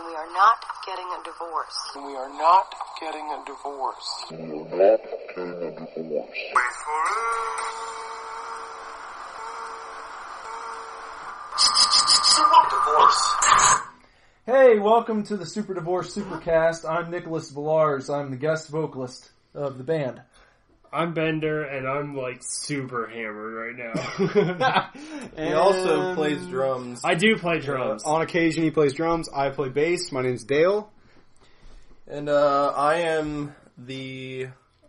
We are not getting a divorce. We are not getting a divorce. We are not getting a divorce. Wait for it. SUPERDIVORCE. Hey, welcome to the Super Divorce Supercast. I'm Nicholas Villars. I'm the guest vocalist of the band. I'm Bender, and I'm like super hammered right now. He also plays drums. I do play drums. On occasion he plays drums. I play bass. My name's Dale. And I am the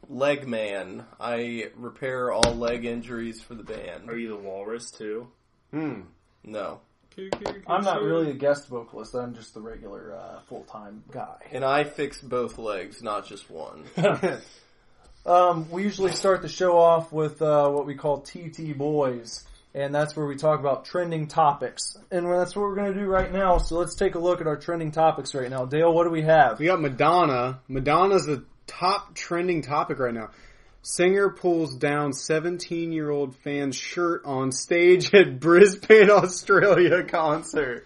leg man. I repair all leg injuries for the band. Are you the walrus too? No. I'm not really a guest vocalist. I'm just the regular full-time guy. And I fix both legs, not just one. We usually start the show off with what we call TT Boys, and that's where we talk about trending topics. And that's what we're going to do right now, so let's take a look at our trending topics right now. Dale, what do we have? We got Madonna. Madonna's the top trending topic right now. Singer pulls down 17-year-old fan's shirt on stage at Brisbane, Australia concert.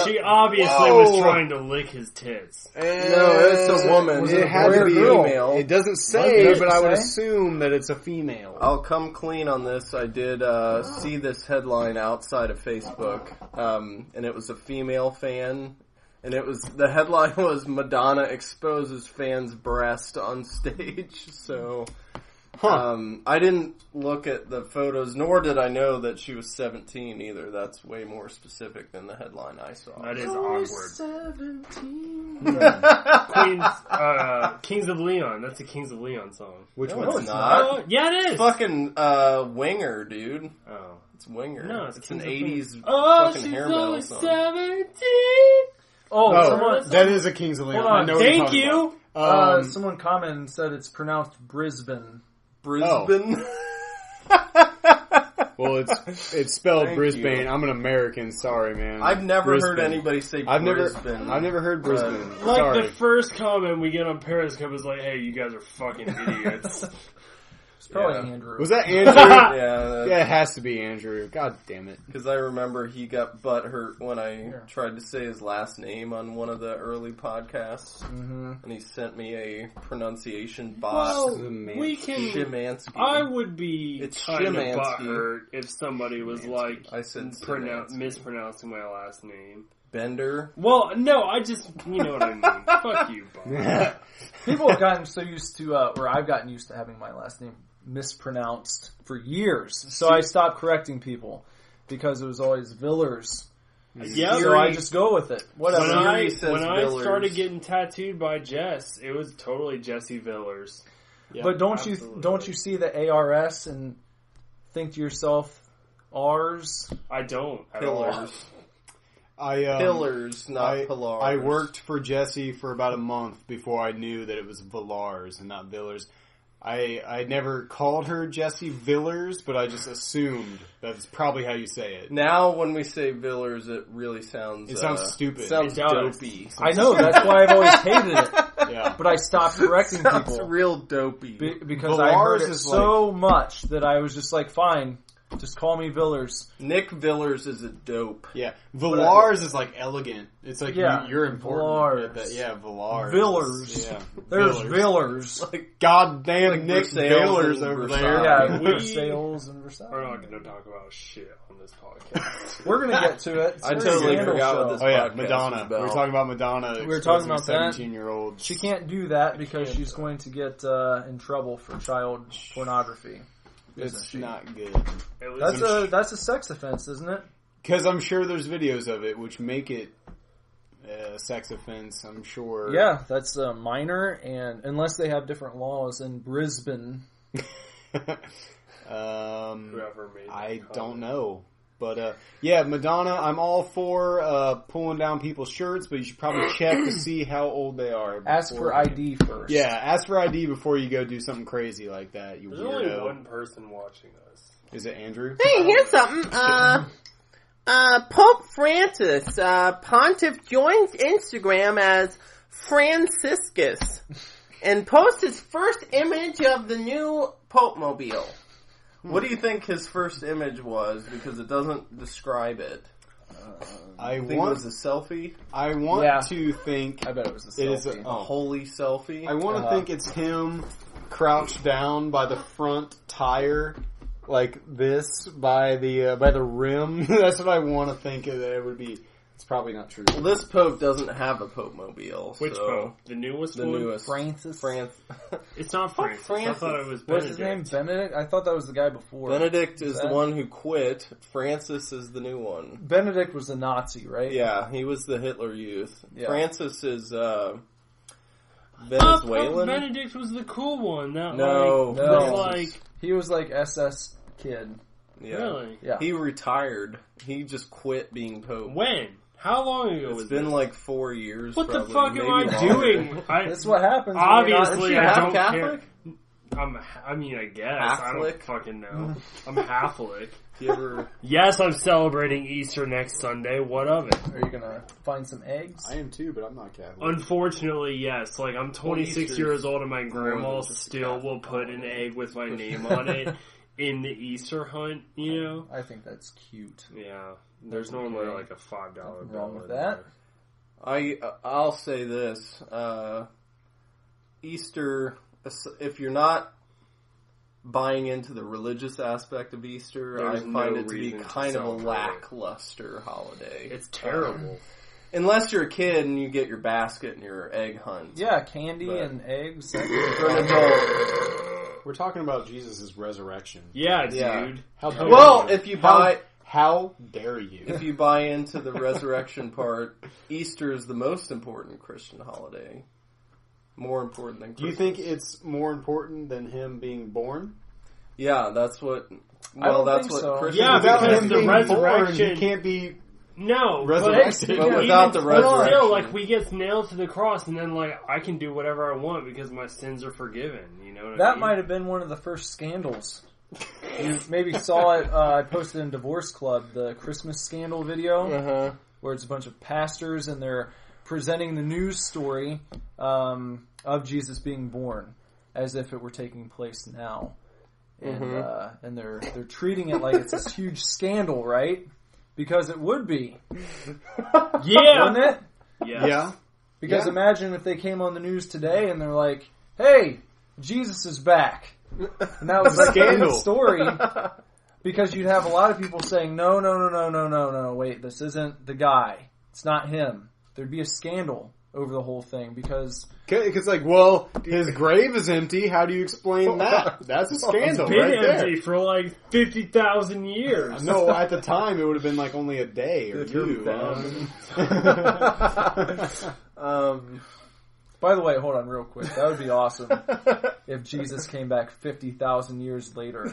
She obviously was trying to lick his tits. No, it's a woman. It had to be female. It doesn't say, but I would assume that it's a female. I'll come clean on this. I did see this headline outside of Facebook, and it was a female fan. And the headline was Madonna exposes fan's breast on stage. So, I didn't look at the photos, nor did I know that she was 17 either. That's way more specific than the headline I saw. That is awkward. 17. Kings of Leon. That's a Kings of Leon song. Which No, one's it's not. Yeah, it is. It's fucking Winger, dude. Oh. It's Winger. No, it's Kings an of 80s Oh, fucking she's hair metal only song. 17. Oh, that is a Kings of Leon. Hold on. I know what you're Thank talking you. about. someone commented and said it's pronounced Brisbane. Brisbane. Well, it's spelled Thank Brisbane. you. I'm an American. Sorry, man. I've never Brisbane. heard anybody say I've Brisbane. never heard Brisbane. Like Sorry. the first comment we get on Periscope is like, "Hey, you guys are fucking idiots." It's probably Andrew. Was that Andrew? Yeah, It has to be Andrew. God damn it. because I remember he got butthurt when I tried to say his last name on one of the early podcasts, and he sent me a pronunciation bot. Well, man. we can. Shimansky. I would be It's kind of Shimansky. butthurt if somebody was like I said Shimansky. mispronouncing my last name. Bender. Well, no, I just, you know what I mean. Fuck you, Bob. People have gotten so used to, or I've gotten used to having my last name mispronounced for years. So I stopped correcting people because it was always Villars. Yeah, So I just go with it. Whatever. When I Villars. started getting tattooed by Jess, it was totally Jesse Villars. Yeah, But don't absolutely. you see the ARS and think to yourself, R's? I don't at all. Pillars. Pillars, not pillars. I worked for Jesse for about a month before I knew that it was Villars and not Villars. I never called her Jessie Villars, but I just assumed that's probably how you say it. Now, when we say Villars, it really sounds... It sounds stupid. Sounds It does. dopey. I know, that's why I've always hated it. Yeah. But I stopped correcting Sounds people. real dopey. Because I heard Villars it is so much that I was just like, fine, just call me Villars. Nick Villars is a dope. Yeah. Villars is like elegant. It's like Yeah. you're important. Villars. Yeah, Villars. Villars. Yeah. There's Villars. Villars. Like, Goddamn Like Nick Versailles Villars and over Versailles. there. Yeah, We- Versailles and Versailles. We're not going to talk about shit on this podcast. We're going to get to it. It's I a totally scandal forgot show. what this Oh yeah, podcast Madonna. was about. We were talking about Madonna. We were talking about that. 17-year-old. She can't do that because she's going to get in trouble for child pornography. Isn't It's she? not good. It was That's a sex offense, isn't it? Because I'm sure there's videos of it which make it a sex offense, I'm sure. Yeah, that's minor, and unless they have different laws in Brisbane. whoever made that I comment. don't know. But, yeah, Madonna, I'm all for pulling down people's shirts, but you should probably check to see how old they are. Ask for ID first. Yeah, ask for ID before you go do something crazy like that, you There's weirdo. only one person watching us. Is it Andrew? Hey, here's something. Pope Francis, Pontiff joins Instagram as Franciscus and posts his first image of the new Pope Mobile. What do you think his first image was? Because it doesn't describe it. I think it was a selfie. I want Yeah. to think I bet it was a it is selfie. a A holy selfie. I want to think it's him crouched down by the front tire, like this, by the rim. That's what I want to think that it would be. It's probably not true. Well, this Pope doesn't have a Pope mobile. Which so Pope? The newest The one? newest. Francis? It's not Francis. I thought it was Benedict. What's his name? Benedict? I thought that was the guy before. Benedict is the that- one who quit. Francis is the new one. Benedict was a Nazi, right? Yeah, he was the Hitler Youth. Yeah. Francis is Venezuelan? Venezuelan. Benedict was the cool one. That No, like, no. was like He was like SS kid. Yeah. really. Yeah. He retired. He just quit being Pope. When? How long ago It's was been this? like 4 years. What the probably, fuck am maybe I longer. doing? That's what happens. when you're not- Obviously, Is she I half don't Catholic? care. I mean, I guess. I Catholic? don't fucking know. I'm Catholic. Do you ever? Yes, I'm celebrating Easter next Sunday. What of it? Are you gonna find some eggs? I am too, but I'm not Catholic. Unfortunately, yes. Like, I'm 26 Easter's years old and my more grandma than just still will put an egg with my name on it in the Easter hunt, you know? I think that's cute. Yeah. There's That's normally okay. like a $5 Nothing bill wrong with in that. there. I'll say this: Easter. If you're not buying into the religious aspect of Easter, There's I find no it to be reason to kind of a celebrate. lackluster holiday. It's terrible. Unless you're a kid and you get your basket and your egg hunt. Yeah, candy But- and eggs. For an adult, We're talking about Jesus' resurrection. Yeah, Yeah. dude. How dare well, you? if you buy How dare you? if you buy into the resurrection part, Easter is the most important Christian holiday. More important than Do you Christmas. think it's more important than him being born? Yeah, that's what. I don't that's think what so. Christians. Yeah, Without because him the being born, resurrection- he can't be No, resurrected. But without the But resurrection. still, like, we get nailed to the cross, and then, like, I can do whatever I want because my sins are forgiven. You know what I That mean? might have been one of the first scandals. You maybe saw it. I posted in Divorce Club the Christmas scandal video, Uh-huh. where it's a bunch of pastors and they're presenting the news story of Jesus being born as if it were taking place now, and they're treating it like it's this huge scandal, right? Because it would be, Yeah. wouldn't it? Yes. Yeah. Because Yeah. imagine if they came on the news today and they're like, "Hey, Jesus is back," and that was like the Scandal. story. Because you'd have a lot of people saying, "No, wait, this isn't the guy. It's not him." There'd be a scandal over the whole thing because Because, like, well, his grave is empty. How do you explain that? That's a scandal Been right empty there. for like 50,000 years. No, at the time it would have been like only a day or two. By the way, hold on real quick. That would be awesome if Jesus came back 50,000 years later.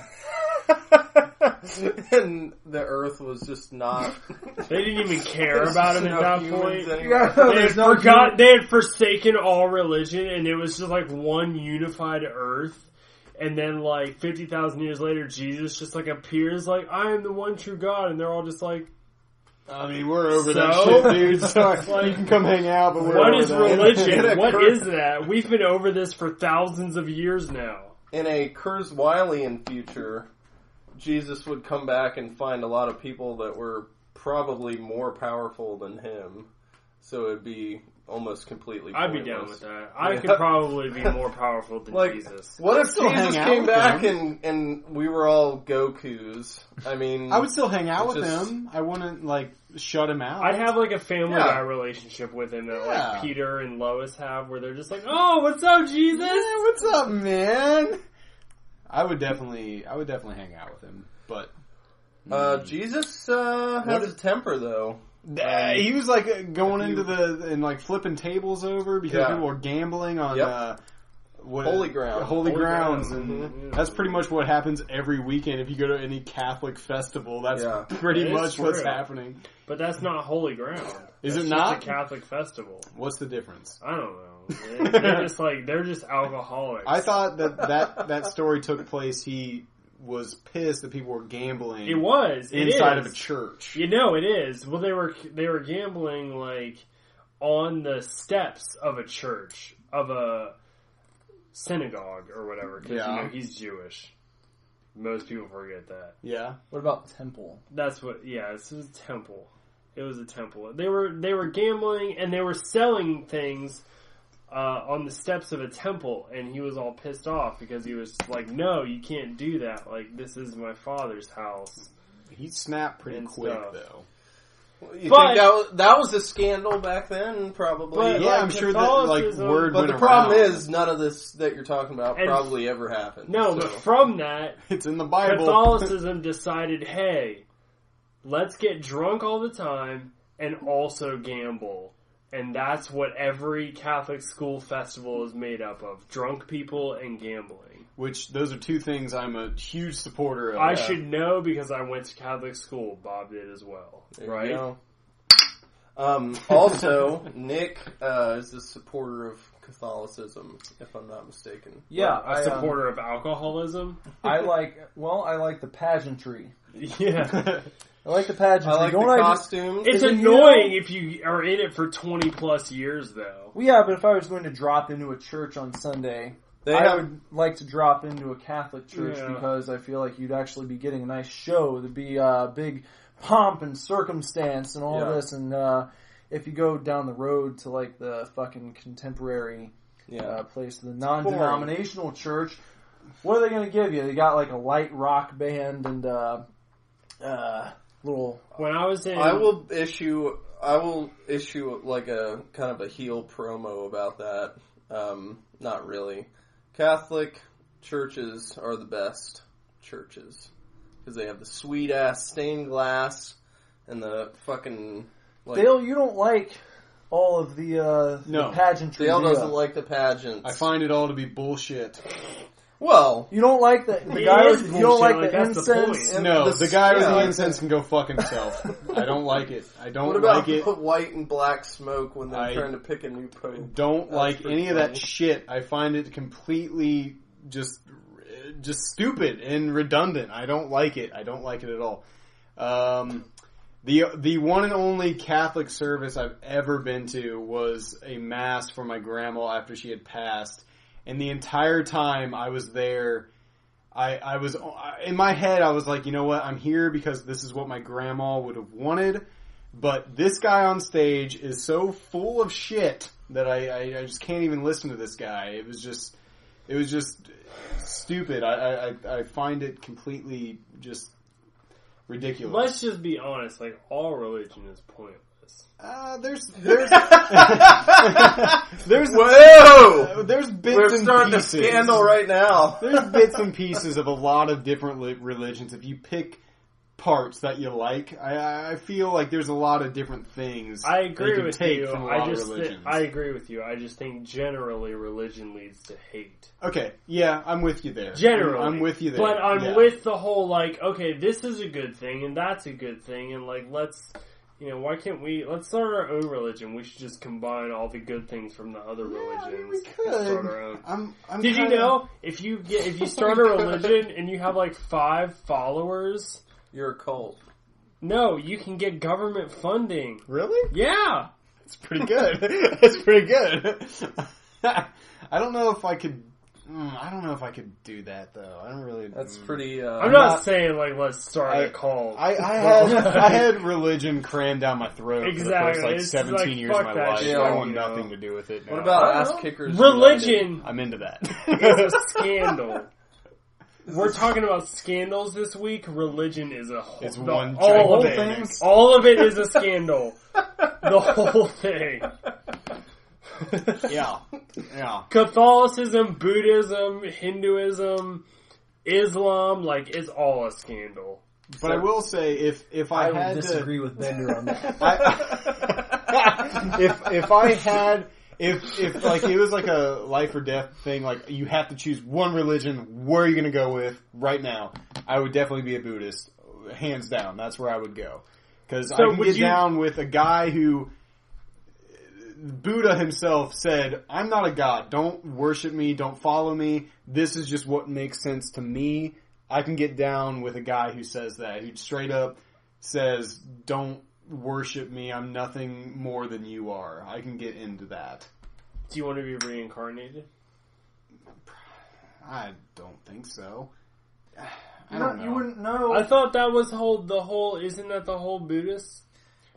And the earth was just not. They didn't even care about him at that point. They had forsaken all religion, and it was just like one unified earth. And then, like 50,000 years later, Jesus just like appears, like I am the one true God, and they're all just like, I mean, we're over that So? shit, dude. So you can come hang out, but we're "What over is that. religion? What is that? We've been over this for thousands of years now." In a Kurzweilian future, Jesus would come back and find a lot of people that were probably more powerful than him. So it'd be almost completely I'd be pointless. down with that. I Yeah. could probably be more powerful than Like, Jesus. what if still hang Jesus out came with back them. and we were all Gokus? I mean, I would still hang out with Just- him. I wouldn't, like, shut him out. I'd have like a Family Yeah. Guy relationship with him that Yeah. like Peter and Lois have, where they're just like, "Oh, what's up, Jesus?" Yeah, what's up, man? I would definitely hang out with him, but Jesus has a temper, though. he was like going into and like flipping tables over because Yeah. people were gambling on Yep. Holy ground. holy grounds, ground. and that's pretty much what happens every weekend. If you go to any Catholic festival, that's Yeah. pretty It is much what's true. happening. But that's not holy ground. Is That's it just not? a Catholic festival? What's the difference? I don't know. They're just alcoholics. I thought that story took place. He was pissed that people were gambling. it was inside it of a is. church. You know, it is. Well, they were gambling like on the steps of a church, of a synagogue or whatever. Because Yeah. you know he's Jewish. Most people forget that. Yeah. What about temple? That's what. Yeah, this is a temple. It was a temple. They were gambling and they were selling things on the steps of a temple, and he was all pissed off because he was like, "No, you can't do that. Like, this is my father's house." He snapped pretty quick, stuff. though. You think that was a scandal back then? Probably. But, Yeah, I'm sure that like word But went the problem around. is, none of this that you're talking about And- probably ever happened. No, so. but from that, It's in the Bible. Catholicism decided, hey, let's get drunk all the time and also gamble. And that's what every Catholic school festival is made up of. Drunk people and gambling. Which, those are two things I'm a huge supporter of. I should know because I went to Catholic school. Bob did as well. There right? you go. Also, Nick is a supporter of Catholicism, if I'm not mistaken. Yeah, A supporter of alcoholism. I like the pageantry. Yeah. I like the pageantry. I like the costumes. It's Is it, annoying if you are in it for 20 plus years, though. Well, yeah, but if I was going to drop into a church on Sunday, I would like to drop into a Catholic church because I feel like you'd actually be getting a nice show. There'd be big pomp and circumstance and all this. And if you go down the road to like the fucking contemporary place, the non-denominational church, what are they going to give you? They got like a light rock band and little. When I was in, I will issue like a kind of a heel promo about that. Not really. Catholic churches are the best churches because they have the sweet ass stained glass and the fucking. Like, Dale, you don't like all of the pageantry. Dale doesn't like the pageants. I find it all to be bullshit. Well, you don't like the guy with you don't like the incense. No, the guy with the incense can go fuck himself. I don't like it. I don't what about like it. the white and black smoke when they're trying to pick a new pope? Don't like any of that shit. I find it completely just stupid and redundant. I don't like it. I don't like it at all. The one and only Catholic service I've ever been to was a mass for my grandma after she had passed. And the entire time I was there, I was in my head. I was like, you know what? I'm here because this is what my grandma would have wanted. But this guy on stage is so full of shit that I just can't even listen to this guy. It was just stupid. I find it completely just ridiculous. let's just be honest. Like, all religion is pointless. There's Whoa! There's bits We're and starting pieces. a scandal right now. There's bits and pieces of a lot of different religions. If you pick parts that you like, I feel like there's a lot of different things. I agree you with take you. From a lot of religions. I agree with you. I just think generally religion leads to hate. Okay, yeah, I'm with you there. Generally, I'm with you there. But I'm with the whole like, okay, this is a good thing and that's a good thing, and like let's. Why can't let's start our own religion. We should just combine all the good things from the other religions. we could. And start our own. Did you know, if you start a religion and you have like 5 followers, You're a cult. no, you can get government funding. Really? Yeah. It's pretty good. It's pretty good. I don't know if I could. I don't know if I could do that though. I don't really. That's pretty. I'm not saying like let's start a cult. I had religion crammed down my throat for the first like It's 17 like, years of my fuck that life. shit, I want you know. nothing to do with it. What now. about ass kickers? Religion I'm into that. is a scandal. We're talking about scandals this week. Religion is a whole. It's one all giant of thing. it. All of it is a scandal. The whole thing. Yeah. Catholicism, Buddhism, Hinduism, Islam, like it's all a scandal. But I will say, if I had would disagree with Bender on that. if like it was like a life or death thing, like you have to choose one religion, where are you going to go with right now? I would definitely be a Buddhist, hands down. That's where I would go because I can get down with a guy who. Buddha himself said, I'm not a god. Don't worship me. Don't follow me. This is just what makes sense to me. I can get down with a guy who says that. Who straight up says, don't worship me. I'm nothing more than you are. I can get into that. Do you want to be reincarnated? I don't think so. You wouldn't know. I thought that was isn't that the whole Buddhist?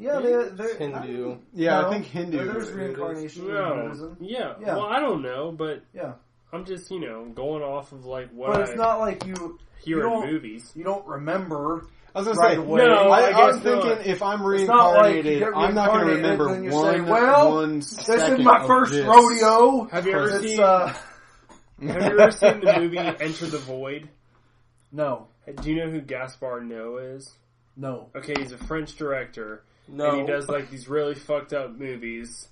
Yeah, they're Hindu. Yeah, No, I think Hindu. There's reincarnation in Buddhism. Yeah. Yeah. Well, I don't know, but Yeah. I'm just, going off of like what But I it's not like you hear don't- in movies. you don't rember. I was going Right to say, away. No, I I was guess thinking not. if I'm It's not like you reincarnated, get I'm not going to reincarnated remember and you say, one, well, one This second is my of first this. rodeo. Have you ever It's, seen? uh, Have you ever seen the movie Enter the Void? no. Do you know who Gaspar Noé is? No. Okay, he's a French director. No. And he does like these really fucked up movies.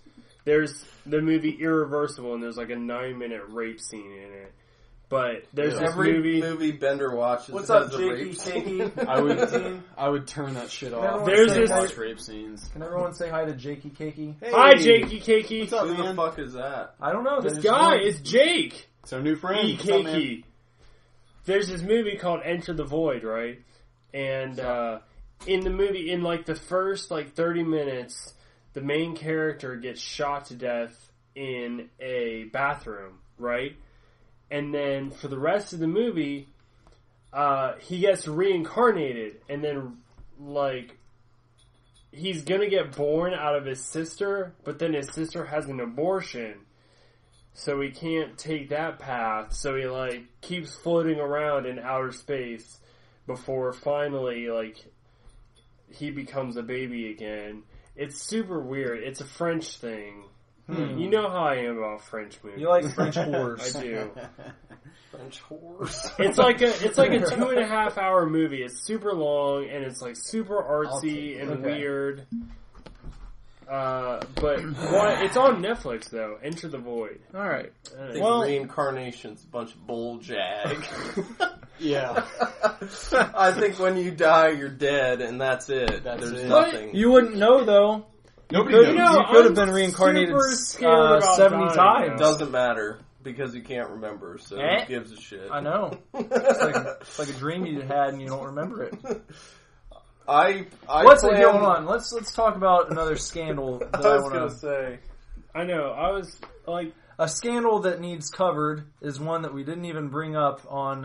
There's the movie Irreversible, and there's like a 9-minute rape scene in it. But there's this Every movie. movie Bender watches What's has up, a Jakey rape scene. Cakey? I would turn that shit off. There's I this- watch rape scenes. Can everyone say hi to Jakey Cakey? Hey, Hi, Jakey Cakey. What's up, Who the man? fuck is that? I don't know. This They just guy want- is Jake. It's our new friend. E. What's up, man? Cakey. There's this movie called Enter the Void, right? And in the movie, in like the first like 30 minutes, the main character gets shot to death in a bathroom, right? And then for the rest of the movie, he gets reincarnated, and then like he's gonna get born out of his sister, but then his sister has an abortion. So he can't take that path, so he like keeps floating around in outer space before finally like he becomes a baby again. It's super weird. It's a French thing. You know how I am about French movies. You like French whores. I do. French horse. It's like a 2.5 hour movie. It's super long and it's like super artsy and weird. But it's on Netflix though. Enter the Void. All right. I think Well- reincarnation's a bunch of bull jag. Yeah. I think when you die, you're dead, and that's it. There's it. nothing. You wouldn't know though. Nobody Could- knows. you could have I'm been reincarnated super scared about 70 dying times. now. Doesn't matter because you can't remember. So Eh? who gives a shit? I know. It's like a dream you had and you don't remember it. I What's planned- going on? Let's talk about another scandal that I I was want gonna to. say. I know. I was like, A scandal that needs covered is one that we didn't even bring up on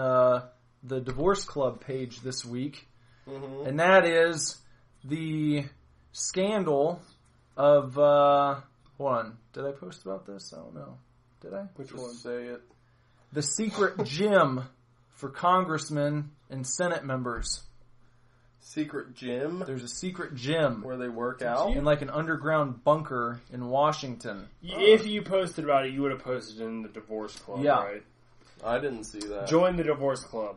the Divorce Club page this week, and that is the scandal of. Hold on, did I post about this? I don't know. Did I? Which Just one? say it. The secret gym for congressmen and Senate members. Secret gym There's a secret gym where they work out. in like an underground bunker in Washington. if you posted about it, you would have posted in the Divorce Club, Yeah. right? I didn't see that. Join the Divorce Club.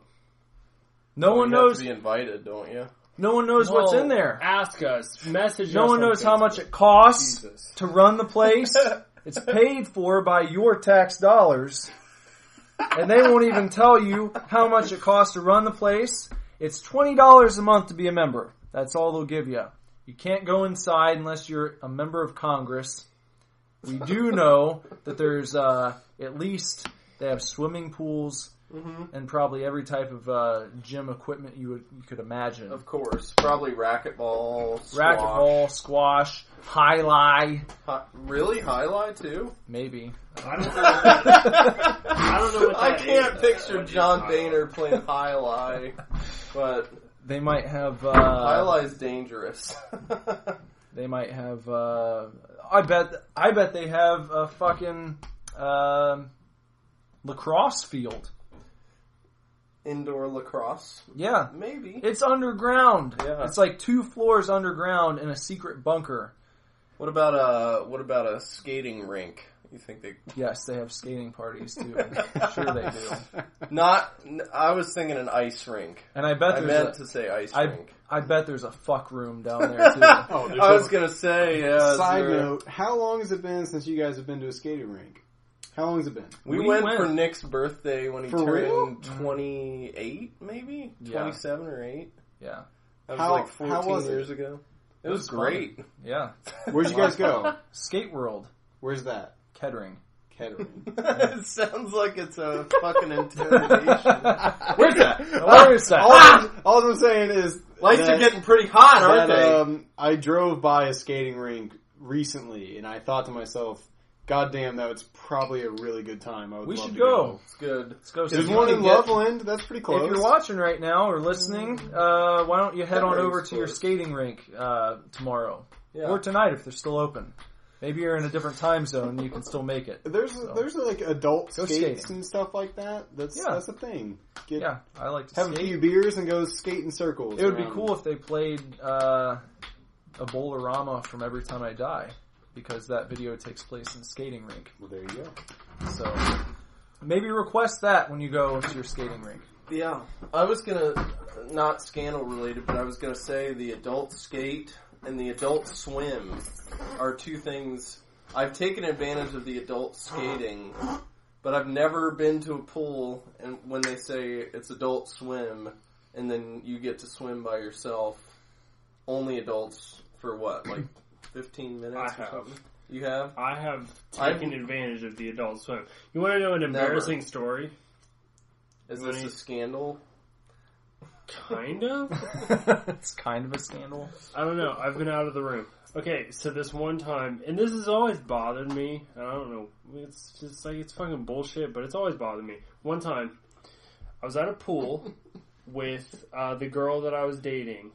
No one You have knows. to be invited, don't you? No one knows what's Well, in there. Ask us. Message us. No one on knows how Facebook. much it costs Jesus. to run the place. It's paid for by your tax dollars. And they won't even tell you how much it costs to run the place. It's $20 a month to be a member. That's all they'll give you. You can't go inside unless you're a member of Congress. We do know that there's at least they have swimming pools and probably every type of gym equipment you could imagine. Of course. Probably racquetball, squash. Racquetball, squash, high-lie, Really? Highlight too? maybe. I don't know. I don't know what I that can't is. picture John Boehner playing highlight, but They might have. highlight's dangerous. They might have. I bet they have a fucking lacrosse field. Indoor lacrosse, Yeah, maybe. it's underground. Yeah. It's like 2 floors underground in a secret bunker. What about a skating rink? You think they? Yes, they have skating parties too. Sure they do. I was thinking an ice rink. And I bet I there's meant to say ice I rink. bet there's a fuck room down there too. I was gonna say. Side note: how long has it been since you guys have been to a skating rink? How long has it been? We We went went. for Nick's birthday when he For turned real? 28, maybe Yeah. 27 or 8. Yeah, That was How- like how 14 was it? years ago. It was great. yeah. Where'd you guys go? Skate World, Where's that? Kettering. Kettering. It sounds like it's a fucking interrogation. Where's that? Where is that? All I'm saying is Lights that- are getting pretty hot, aren't that, they? I drove by a skating rink recently, and I thought to myself, "God damn, that was probably a really good time. I would We love should to go. It's good. Let's go. There's see one it. in Loveland. That's pretty close. If you're watching right now or listening, why don't you head on over to your skating rink tomorrow? Yeah. Or tonight if they're still open. Maybe you're in a different time zone and you can still make it. There's like adult Go skates skating. and stuff like that. That's a thing. I like to Have skate. a few beers and go skate in circles. It would be cool if they played a Bowl-orama from Every Time I Die, because that video takes place in a skating rink. Well, there you go. So maybe request that when you go to your skating rink. Yeah. I was gonna, not scandal related, but I was gonna say the adult skate and the adult swim are two things. I've taken advantage of the adult skating, but I've never been to a pool and when they say it's adult swim and then you get to swim by yourself, only adults for what, like 15 minutes or something? You have? I have taken advantage of the adult swim. You want to know an embarrassing story? Is this a scandal? Kind of? It's kind of a scandal. I don't know. I've been out of the room. Okay, so this one time, and this has always bothered me. I don't know. It's just like, it's fucking bullshit, but it's always bothered me. One time, I was at a pool with the girl that I was dating,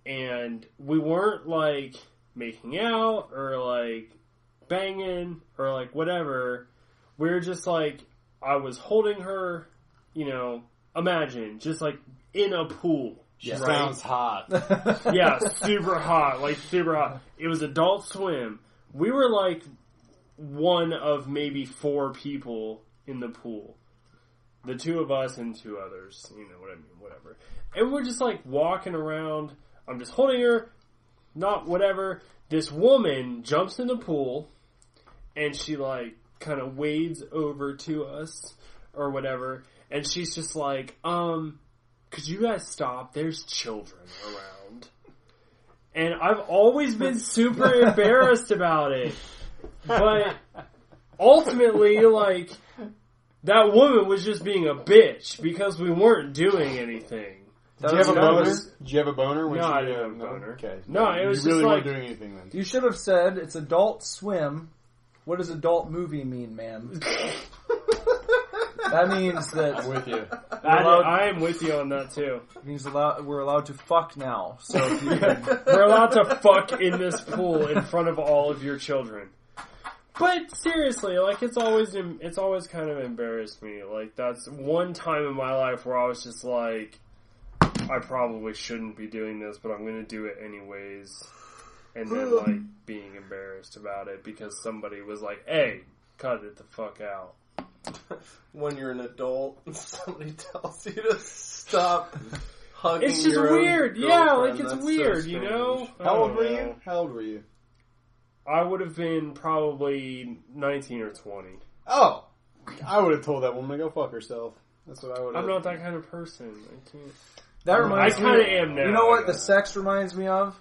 and we weren't like making out or like banging or like whatever. We were just like, I was holding her, imagine, just like in a pool. She sounds hot. Yeah, super hot, like super hot. It was adult swim. We were like one of maybe 4 people in the pool. The 2 of us and 2 others, you know what I mean, whatever. And we're just like walking around. I'm just holding her, not whatever. This woman jumps in the pool and she like kind of wades over to us or whatever. And she's just like, could you guys stop? There's children around. And I've always been super embarrassed about it. But ultimately, like, that woman was just being a bitch because we weren't doing anything. Did you have a boner? Did you have a boner? No, I didn't have a boner. Okay. No, it was you really just weren't like, doing anything then. You should have said it's adult swim. What does adult movie mean, man? That means that I'm with you. I am with you on that too. It means we're allowed to fuck now. So if you can, We're allowed to fuck in this pool in front of all of your children. But seriously, like it's always kind of embarrassed me. Like that's one time in my life where I was just like, I probably shouldn't be doing this, but I'm going to do it anyways. And then like being embarrassed about it because somebody was like, "Hey, cut it the fuck out." When you're an adult and somebody tells you to stop hugging It's just your own weird. Yeah, like girlfriend, it's that's weird, so you strange. know? How old were I don't you? know. How old were you? I would have been probably 19 or 20. Oh, I would have told that woman to go fuck herself. That's what I would have. I'm not that kind of person. I can't. that reminds me. I kind of am now. You know what the sex reminds me of?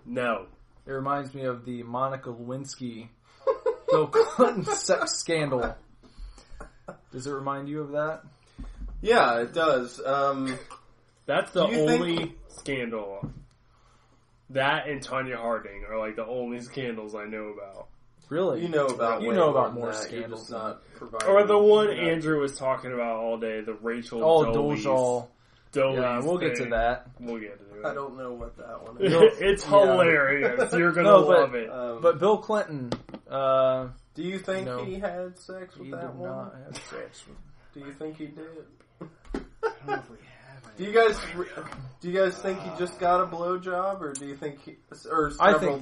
No. It reminds me of the Monica Lewinsky Bill Clinton sex scandal. Does it remind you of that? Yeah, it does. That's the Do you only scandal. That and Tanya Harding are like the only scandals I know about. Really? You know about You way know about more more than that. You're scandals just not providing. Or the one that. Andrew was talking about all day, the Rachel Dojal. Dolies Yeah, we'll get to thing. that. We'll get to it. I don't know what that one is. It's hilarious. You're gonna No, but- love it. But Bill Clinton, Do you think No. he had sex with he that did one? not have sex with. Do you think he did? I don't know if we have Do you guys think he just got a blowjob, or do you think he or I several think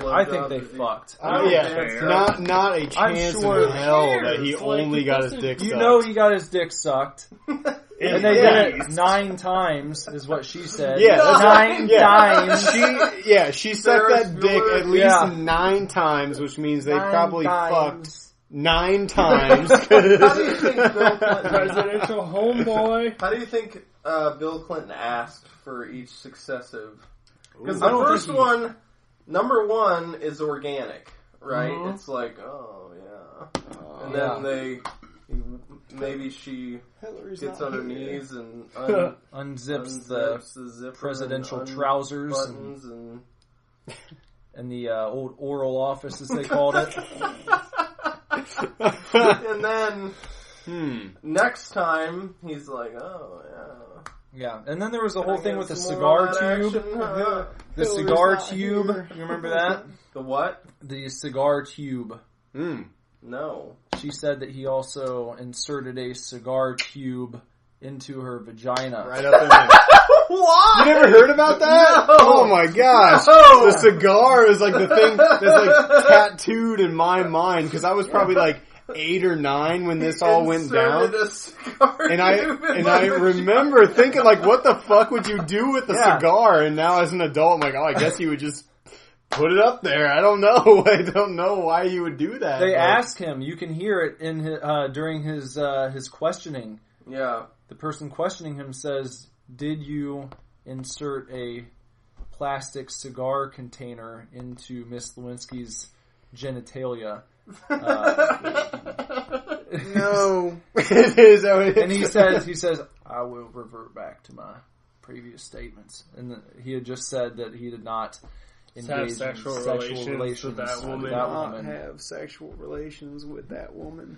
they blowjobs? fucked. Oh yeah, fair. not a I'm chance sure in hell cares? that he Like, only he got his doesn't- dick You sucked. know he got his dick sucked. At And they did least. it 9 times, is what she said. Yeah, that's 9 yeah. times. She sucked Ferris that dick Bueller. at least Yeah. 9 times, which means they 9 probably times. fucked 9 times. How do you think Bill Clinton? Presidential homeboy. How do you think Bill Clinton asked for each successive? Because I the don't first think he- one, number 1, is organic, right? Mhm. It's like, oh yeah, and Yeah. then maybe she Hillary's gets not on her here. knees and Unzips the zipper presidential and trousers buttons and the old oral office, as they called it. and then next time he's like, oh yeah, Yeah, and then there was the whole thing with the Some cigar more on that tube. action, huh? The cigar tube. You remember that? The what? The cigar tube. No. She said that he also inserted a cigar tube into her vagina. Right up in there. Why? You never heard about that? No. Oh my gosh. No. The cigar is like the thing that's like tattooed in my mind because I was probably like 8 or 9 when this all went down. Inserted a cigar And I tube in and my I vagina. remember thinking like, what the fuck would you do with a cigar? And now as an adult, I'm like, oh, I guess you would just put it up there. I don't know. I don't know why you would do that. They but- ask him. You can hear it in his, during his questioning. Yeah. The person questioning him says, "Did you insert a plastic cigar container into Miss Lewinsky's genitalia?" No. It is. And he says, "I will revert back to my previous statements." And he had just said that he did not engage in sexual relations relations with that woman. not have sexual relations with that woman.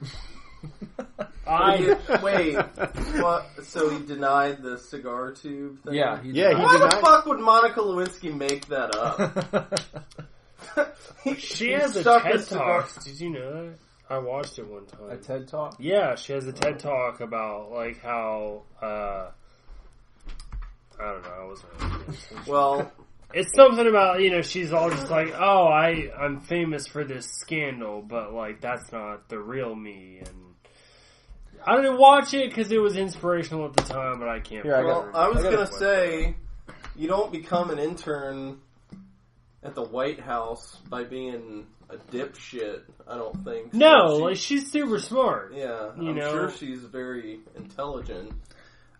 Wait, what? So he denied the cigar tube thing? Yeah, He Why the denied. fuck would Monica Lewinsky make that up? She has a stuck a TED cigar- Talk. Did you know that? I watched it one time. A TED Talk? Yeah, she has a TED Talk about like how I don't know. I wasn't really paying attention. Well, It's something about, she's all just like, oh, I'm famous for this scandal, but like that's not the real me. And I didn't watch it because it was inspirational at the time, but I can't. Here, I remember. I was I gonna gotta- say, you don't become an intern at the White House by being a dipshit. I don't think. No, She- like she's super smart. yeah, you I'm know. sure she's very intelligent.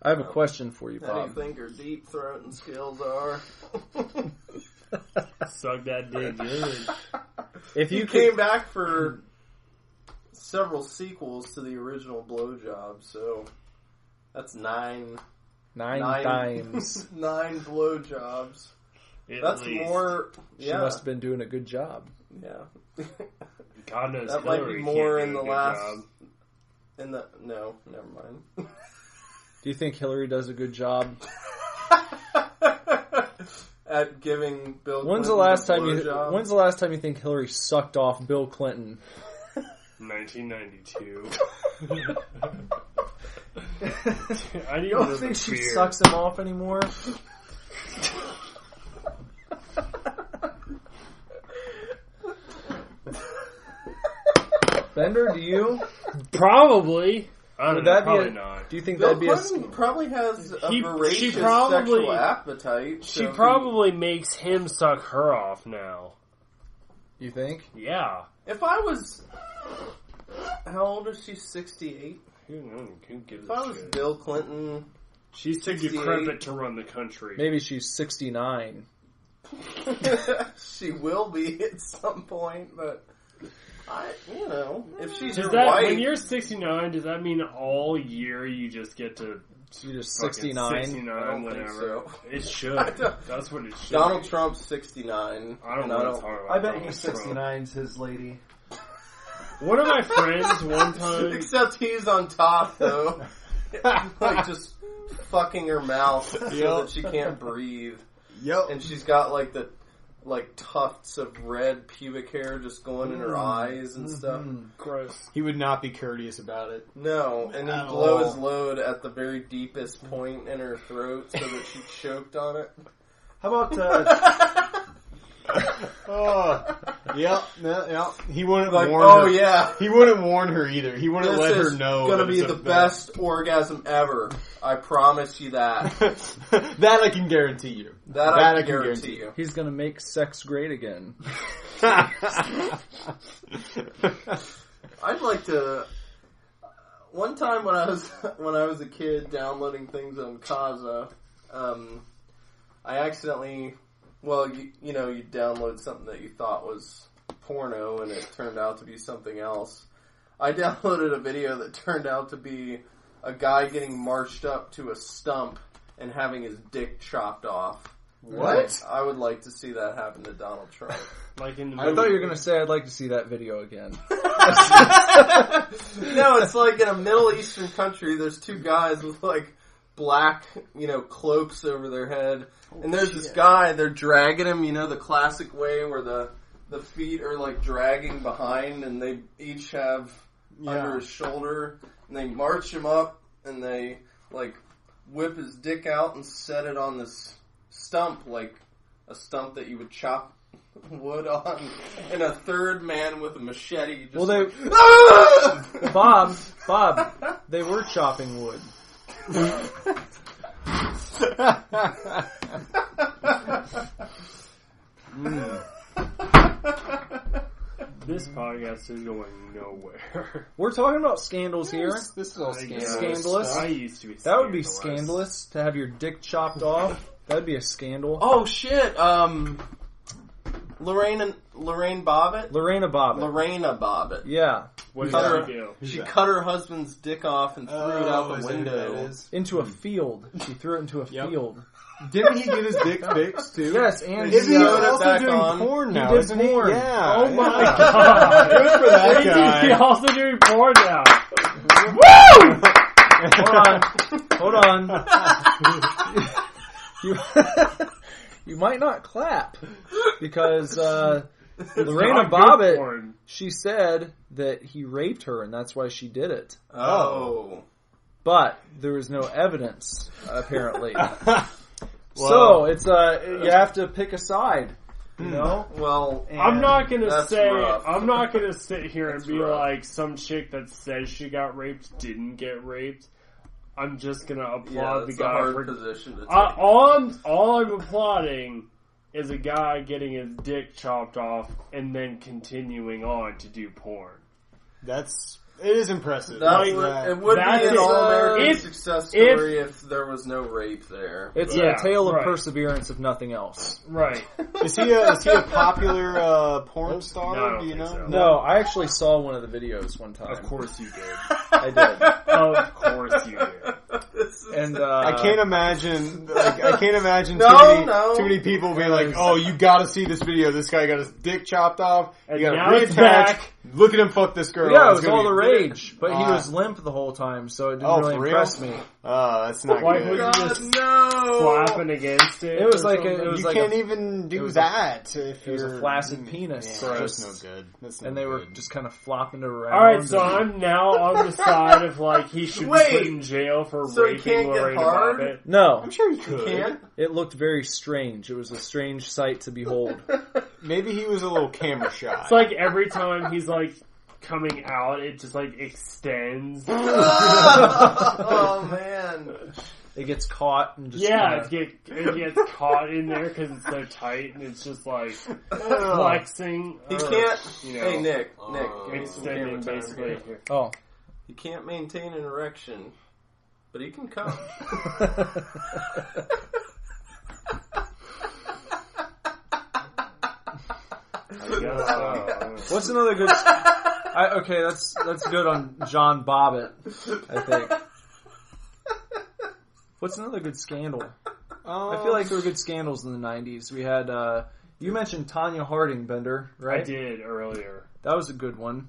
I have a question for you, How do you Bob. think her deep throating skills are? Suck that dick good. If You you came back for several sequels to the original blowjob, so that's nine nine times, 9 blowjobs. At That's least. more. she Yeah, must have been doing a good job. yeah. God knows That might Hillary be more can't in do the a good last. job. No, never mind. Do you think Hillary does a good job? At giving Bill. When's the Clinton last a time blowjob? When's the last time you think Hillary sucked off Bill Clinton? 1992. I need You don't another think she beer. sucks him off anymore? Bender, do you? Probably. I don't Would know. that be Probably a- not. Do you think Bill that'd be a? Clinton probably has a She voracious probably- sexual appetite. She so probably makes him suck her off now. You think? Yeah. If I was, how old is she? 68. Who gives If I a was shit? Bill Clinton, She's too 68. decrepit to run the country. Maybe she's 69. she will be at some point. But if she's Does your that, wife, when you're 69, does that mean all year you just get to She's just fucking 69. 69, I don't whatever? think so. It should. I don't- That's what it should. Donald be. Trump's 69. I don't and want to talk about I bet Donald he's Trump. 69's his lady. One of my friends one time. Except he's on top, though. Like, just fucking her mouth so that she can't breathe. Yep. And she's got, like tufts of red pubic hair just going in her eyes and stuff. Gross. He would not be courteous about it. No, and he'd At blow all. his load at the very deepest point in her throat so that she choked on it. How about Oh, yep. He wouldn't Like, warn oh her. yeah, He wouldn't warn her either. He wouldn't this let is her know. gonna that be it's the best orgasm ever. I promise you that. That I can guarantee you. That I can guarantee you. he's gonna make sex great again? I'd like to. One time when I was a kid downloading things on Kazaa, I accidentally, you download something that you thought was porno and it turned out to be something else. I downloaded a video that turned out to be a guy getting marched up to a stump and having his dick chopped off. What? I would like to see that happen to Donald Trump. Like in the I thought you were gonna say I'd like to see that video again. No, it's like in a Middle Eastern country, there's two guys with like black, cloaks over their head. And there's this guy, they're dragging him, the classic way where the feet are like dragging behind and they each have under his shoulder. And they march him up and they like whip his dick out and set it on this stump, like a stump that you would chop wood on. And a third man with a machete just Bob, they were chopping wood. This podcast is going nowhere. We're talking about scandals here. This is all scandalous. Scandalous. I used to be. That would be scandalous to have your dick chopped off. That'd be a scandal. Oh shit! Lorraine Bobbitt. Lorena Bobbitt. Yeah. What Cut did her- she do? She cut her husband's dick off and threw it out the window. Into a field. She threw it into a field. Didn't he get his dick fixed too? Yes, and Isn't he sewed it also back doing on. porn now? did isn't porn. He? Yeah. Oh my god! Good for that guy. He's also doing porn now. Hold on. You might not clap because Lorena Bobbitt, Porn. she said that he raped her and that's why she did it. Oh. But there was no evidence, apparently. So it's you have to pick a side, you know. Well, I'm not gonna That's say. rough. I'm not gonna sit here and That's be rough. like some chick that says she got raped didn't get raped. I'm just gonna applaud the that's a guy hard for. position to take. All I'm applauding is a guy getting his dick chopped off and then continuing on to do porn. It is impressive. It would be That's an it. all-American success story if there was no rape there. It's Yeah, a tale of right. perseverance, if nothing else. Right. Is he a popular porn star? No, I don't Do you think know? so. No, I actually saw one of the videos one time. Of course you did. I did. Of course you did. And I can't imagine. No. too many people being like, "Oh, you got to see this video. This guy got his dick chopped off. And You got now to it's reattach. back. Look at him fuck this girl." yeah, it It's was gonna all be the rage, but he Ah. was limp the whole time, so it didn't Oh, really for real? impress me. That's not Why good. would you just no! flapping against it? It was or like something? it was You like can't a, even it do was that if it was a you're flaccid penis. Yeah, Gross. that's no good. That's no and they were good. just kind of flopping it around. Alright, so and- I'm now on the side of like he should Wait. be put in jail for So he raping can't get Lorena hard? Bobbitt. No, I'm sure he could. Can't? it looked very strange. It was a strange sight to behold. Maybe he was a little camera shy. It's like every time he's like coming out, it just like extends. Oh man! It gets caught and just Yeah, kinda- it gets caught in there because it's so tight and it's just like flexing. He or, can't. You know, Hey Nick, extending camera time basically. here. Oh. He can't maintain an erection, but he can come. I guess so. What's another good? Okay, that's good on John Bobbitt, I think. What's another good scandal? I feel like there were good scandals in the 90s. We had, you mentioned Tanya Harding, Bender, right? I did earlier. That was a good one.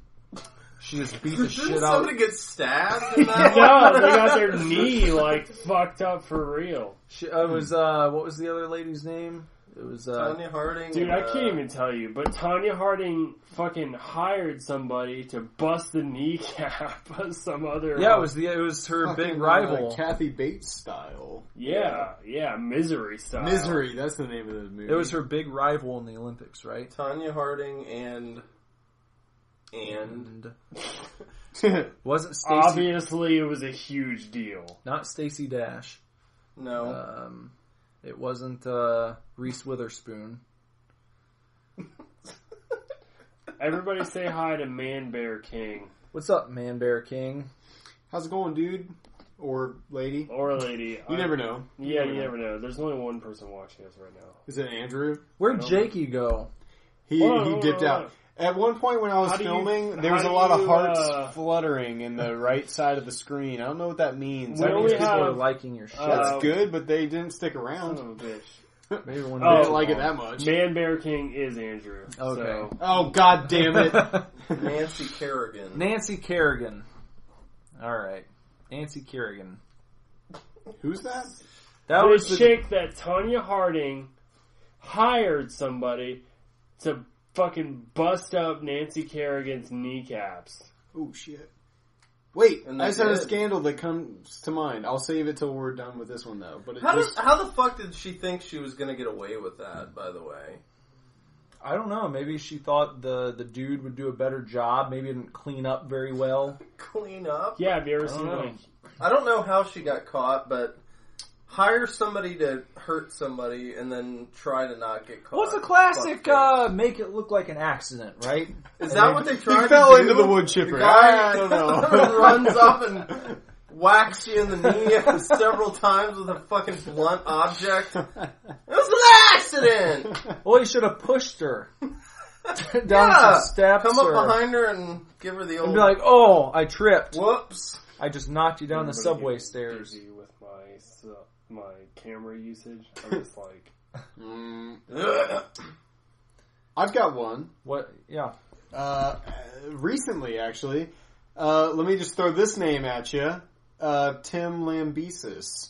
She just beat the shit Didn't out. somebody get stabbed in that one? No, they got their knee like fucked up for real. It was, what was the other lady's name? It was, Tanya Harding. Dude, and, I can't even tell you, but Tanya Harding fucking hired somebody to bust the kneecap of some other. yeah, it was her Fucking, big rival. Kathy Bates style. Yeah, Misery style. Misery, that's the name of the movie. It was her big rival in the Olympics, right? Tanya Harding and Wasn't Stacey, Obviously, it was a huge deal. not Stacey Dash. no. It wasn't Reese Witherspoon. Everybody say hi to Man Bear King. What's up, Man Bear King? How's it going, dude? Or lady? Or a lady. You never know. Yeah, you never know. There's only one person watching us right now. Is it Andrew? Where'd Jakey go? He dipped out. At one point when I was How do you- filming, there how was a do lot of you, hearts fluttering in the right side of the screen. I don't know what that means. We That means only people are have- liking your shit. That's good, but they didn't stick around. Son of a bitch. Maybe one I Oh. didn't like it that much. Man Bear King is Andrew. Okay. So. Oh, god damn it. Nancy Kerrigan. Nancy Kerrigan. All right, Nancy Kerrigan. Who's that? That the was chick that Tanya Harding hired somebody to fucking bust up Nancy Kerrigan's kneecaps. Oh, shit. Wait, And I they just had a did. scandal that comes to mind. I'll save it till we're done with this one, though. But How the fuck did she think she was going to get away with that, by the way? I don't know. Maybe she thought the dude would do a better job. Maybe didn't clean up very well. Clean up? Yeah, have you ever I don't seen know. like... I don't know how she got caught, but hire somebody to hurt somebody and then try to not get caught. What's a classic, Fuckface. make it look like an accident, right? Is that what they tried He fell to do? into the wood chipper. The guy I don't know. runs up and whacks you in the knee several times with a fucking blunt object. It was an accident! Well, he should have pushed her down Yeah. some steps. Come up or, behind her and give her the old... and be like, "Oh, I tripped. whoops. I just knocked you down the Everybody subway gets stairs." busy with my camera usage. I'm just like... I've got one. What? Yeah. Recently, actually. Let me just throw this name at you. Tim Lambesis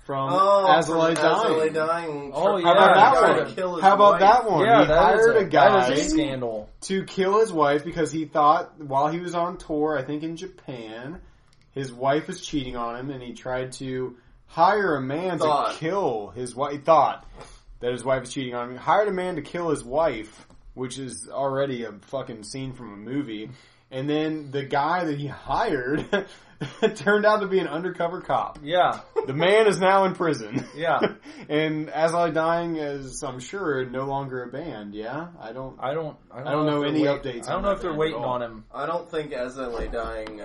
from As I Lay Dying. Dying. Oh, How about that Trying to one? kill his How about wife. that one? Yeah, He hired a guy that is a scandal. to kill his wife because he thought while he was on tour, I think in Japan, his wife was cheating on him, and he tried to hire a man to kill his wife. He thought that his wife was cheating on him. He hired a man to kill his wife, which is already a fucking scene from a movie. And then the guy that he hired turned out to be an undercover cop. Yeah. The man is now in prison. Yeah. And As I Lay Dying is, I'm sure, no longer a band. Yeah, I don't know any updates. I don't know if they're waiting on on him. I don't think As I Lay Dying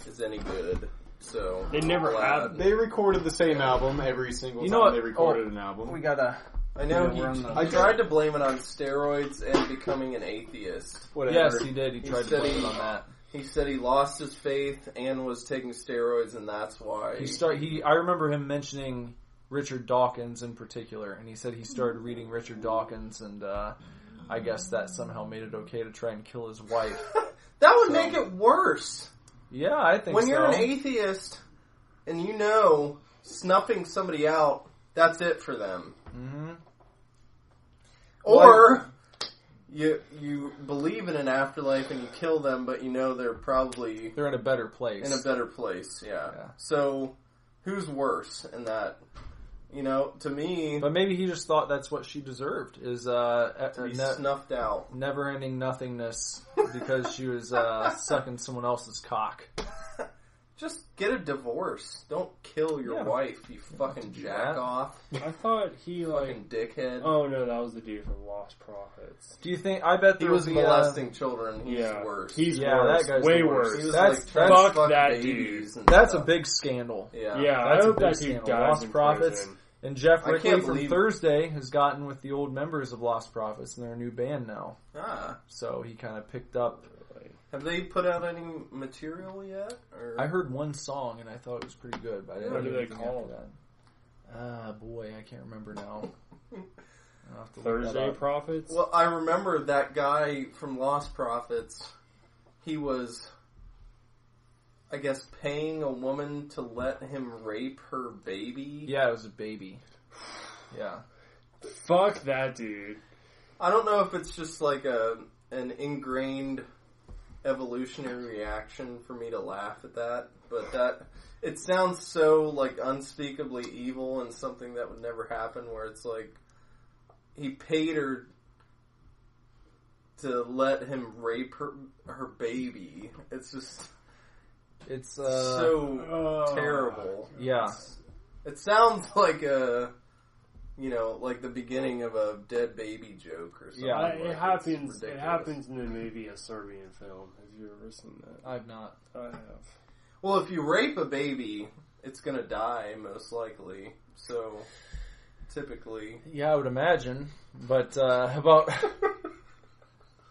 is any good. So They never have. They recorded the same album every single You know time what? they recorded an album. We gotta. I know Yeah, we're on the- he tried to blame it on steroids and becoming an atheist. Whatever. Yes, he did. He tried to said blame he- it on that. He said he lost his faith and was taking steroids, and that's why. I remember him mentioning Richard Dawkins in particular, and he said he started reading Richard Dawkins, and I guess that somehow made it okay to try and kill his wife. That would make it worse. Yeah, I think When so. you're an atheist and you know snuffing somebody out, that's it for them. Mm-hmm. Or you believe in an afterlife and you kill them, but you know they're probably They're in a better place. in a better place. Yeah. Yeah. So who's worse in that? You know, to me, But maybe he just thought that's what she deserved, is to be snuffed out. never-ending nothingness because she was sucking someone else's cock. Just get a divorce. Don't kill your Yeah. wife, you fucking do jack that. off. I thought he like... Fucking dickhead. Oh no, that was the dude from Lost Prophets. Do you think? I bet He there was will be molesting children. He's Yeah, worse. he's Yeah, worse. that guy's way the worst. worse. He was That's- like trying fuck to fuck that babies and That's a stuff. big scandal. Yeah. Yeah, I That's a hope big that dude scandal. dies Lost in Prophets. prison. And Jeff I Rickley can't from believe- Thursday has gotten with the old members of Lost Prophets, and they're a new band now. Ah. So he kind of picked up. Have they put out any material yet? Or? I heard one song and I thought it was pretty good, but I didn't What hear do they anything call after that. Boy, I can't remember now. I'll have to look that Thursday up. Prophets? Well, I remember that guy from Lost Prophets. He was, I guess, paying a woman to let him rape her baby. Yeah, it was a baby. Yeah. Fuck that dude. I don't know if it's just like an ingrained evolutionary reaction for me to laugh at that, but that it sounds so like unspeakably evil and something that would never happen, where it's like he paid her to let him rape her baby. It's just It's so terrible. yeah. It sounds like like the beginning of a dead baby joke or something. Yeah, like it It's happens. It ridiculous. happens in the movie A Serbian Film. Have you ever seen that? I've not. I have. Well, if you rape a baby, it's gonna die most likely. So typically, Yeah, I would imagine. But how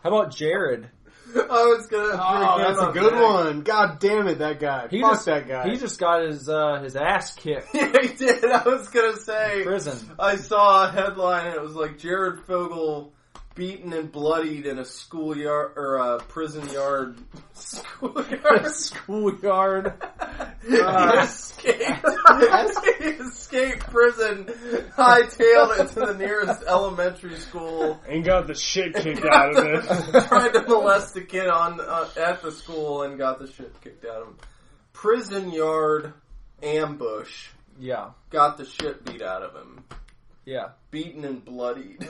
about Jared? I was gonna. Oh, that's a good one. God damn it, that guy. He Fuck just, that guy. He just got his ass kicked Yeah, he did. I was gonna say. in prison. I saw a headline and it was like Jared Fogle beaten and bloodied in a schoolyard or a prison yard. Schoolyard. Schoolyard. He escaped prison, hightailed it to the nearest elementary school, and got the shit kicked out of it. Tried to molest a kid at the school and got the shit kicked out of him. Prison yard ambush. Yeah. Got the shit beat out of him. Yeah. Beaten and bloodied.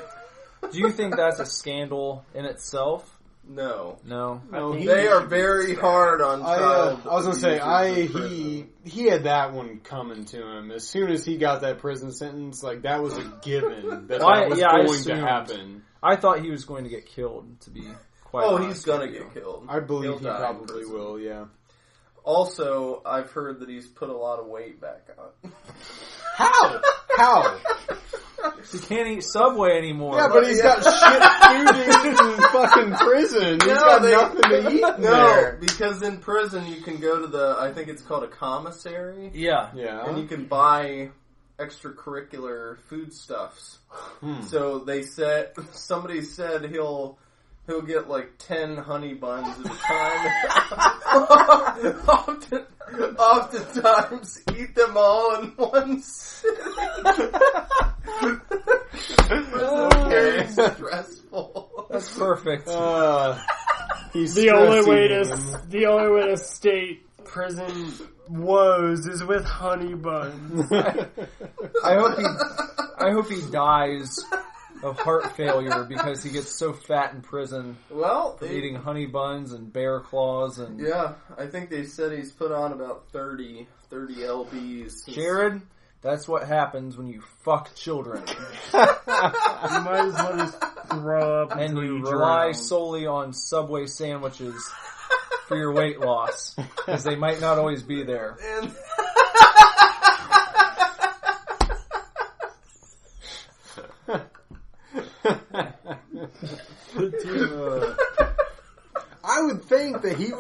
Do you think that's a scandal in itself? No. They are very hard on child. I was gonna say, he had that one coming to him as soon as he got that prison sentence. Like that was a given that was going to happen. I thought he was going to get killed. To be quite honest, he's gonna get killed. I believe he probably will. Yeah. Also, I've heard that he's put a lot of weight back on. How? He can't eat Subway anymore. Yeah, but he's got shit food in fucking prison. He's got nothing to eat there. Because in prison you can go to I think it's called a commissary. Yeah. And you can buy extracurricular foodstuffs. So somebody said he'll get like 10 honey buns at a time. Oftentimes eat them all in one sitting. Very stressful. That's perfect. The only way to state prison woes is with honey buns. I hope he dies of heart failure because he gets so fat in prison. Well, eating honey buns and bear claws and I think they said he's put on about 30 lbs. Jared, that's what happens when you fuck children. You might as well just throw up and you rely solely on Subway sandwiches for your weight loss because they might not always be there. I would think that he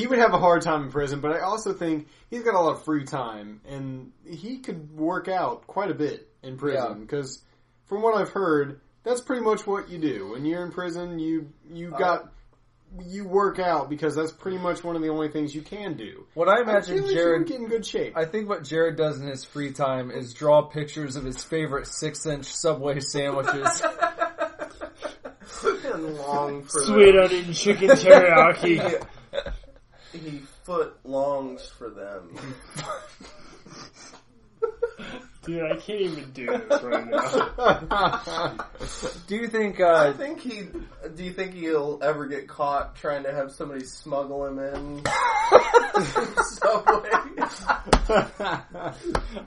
would have a hard time in prison, but I also think he's got a lot of free time, and he could work out quite a bit in prison, because from what I've heard, that's pretty much what you do. When you're in prison, you work out, because that's pretty much one of the only things you can do. What I imagine Jared would get in good shape. I think what Jared does in his free time is draw pictures of his favorite 6-inch Subway sandwiches. And long for sweet onion chicken teriyaki. He foot longs for them. Dude, I can't even do this right now. Do you think? Do you think he'll ever get caught trying to have somebody smuggle him in? Subway.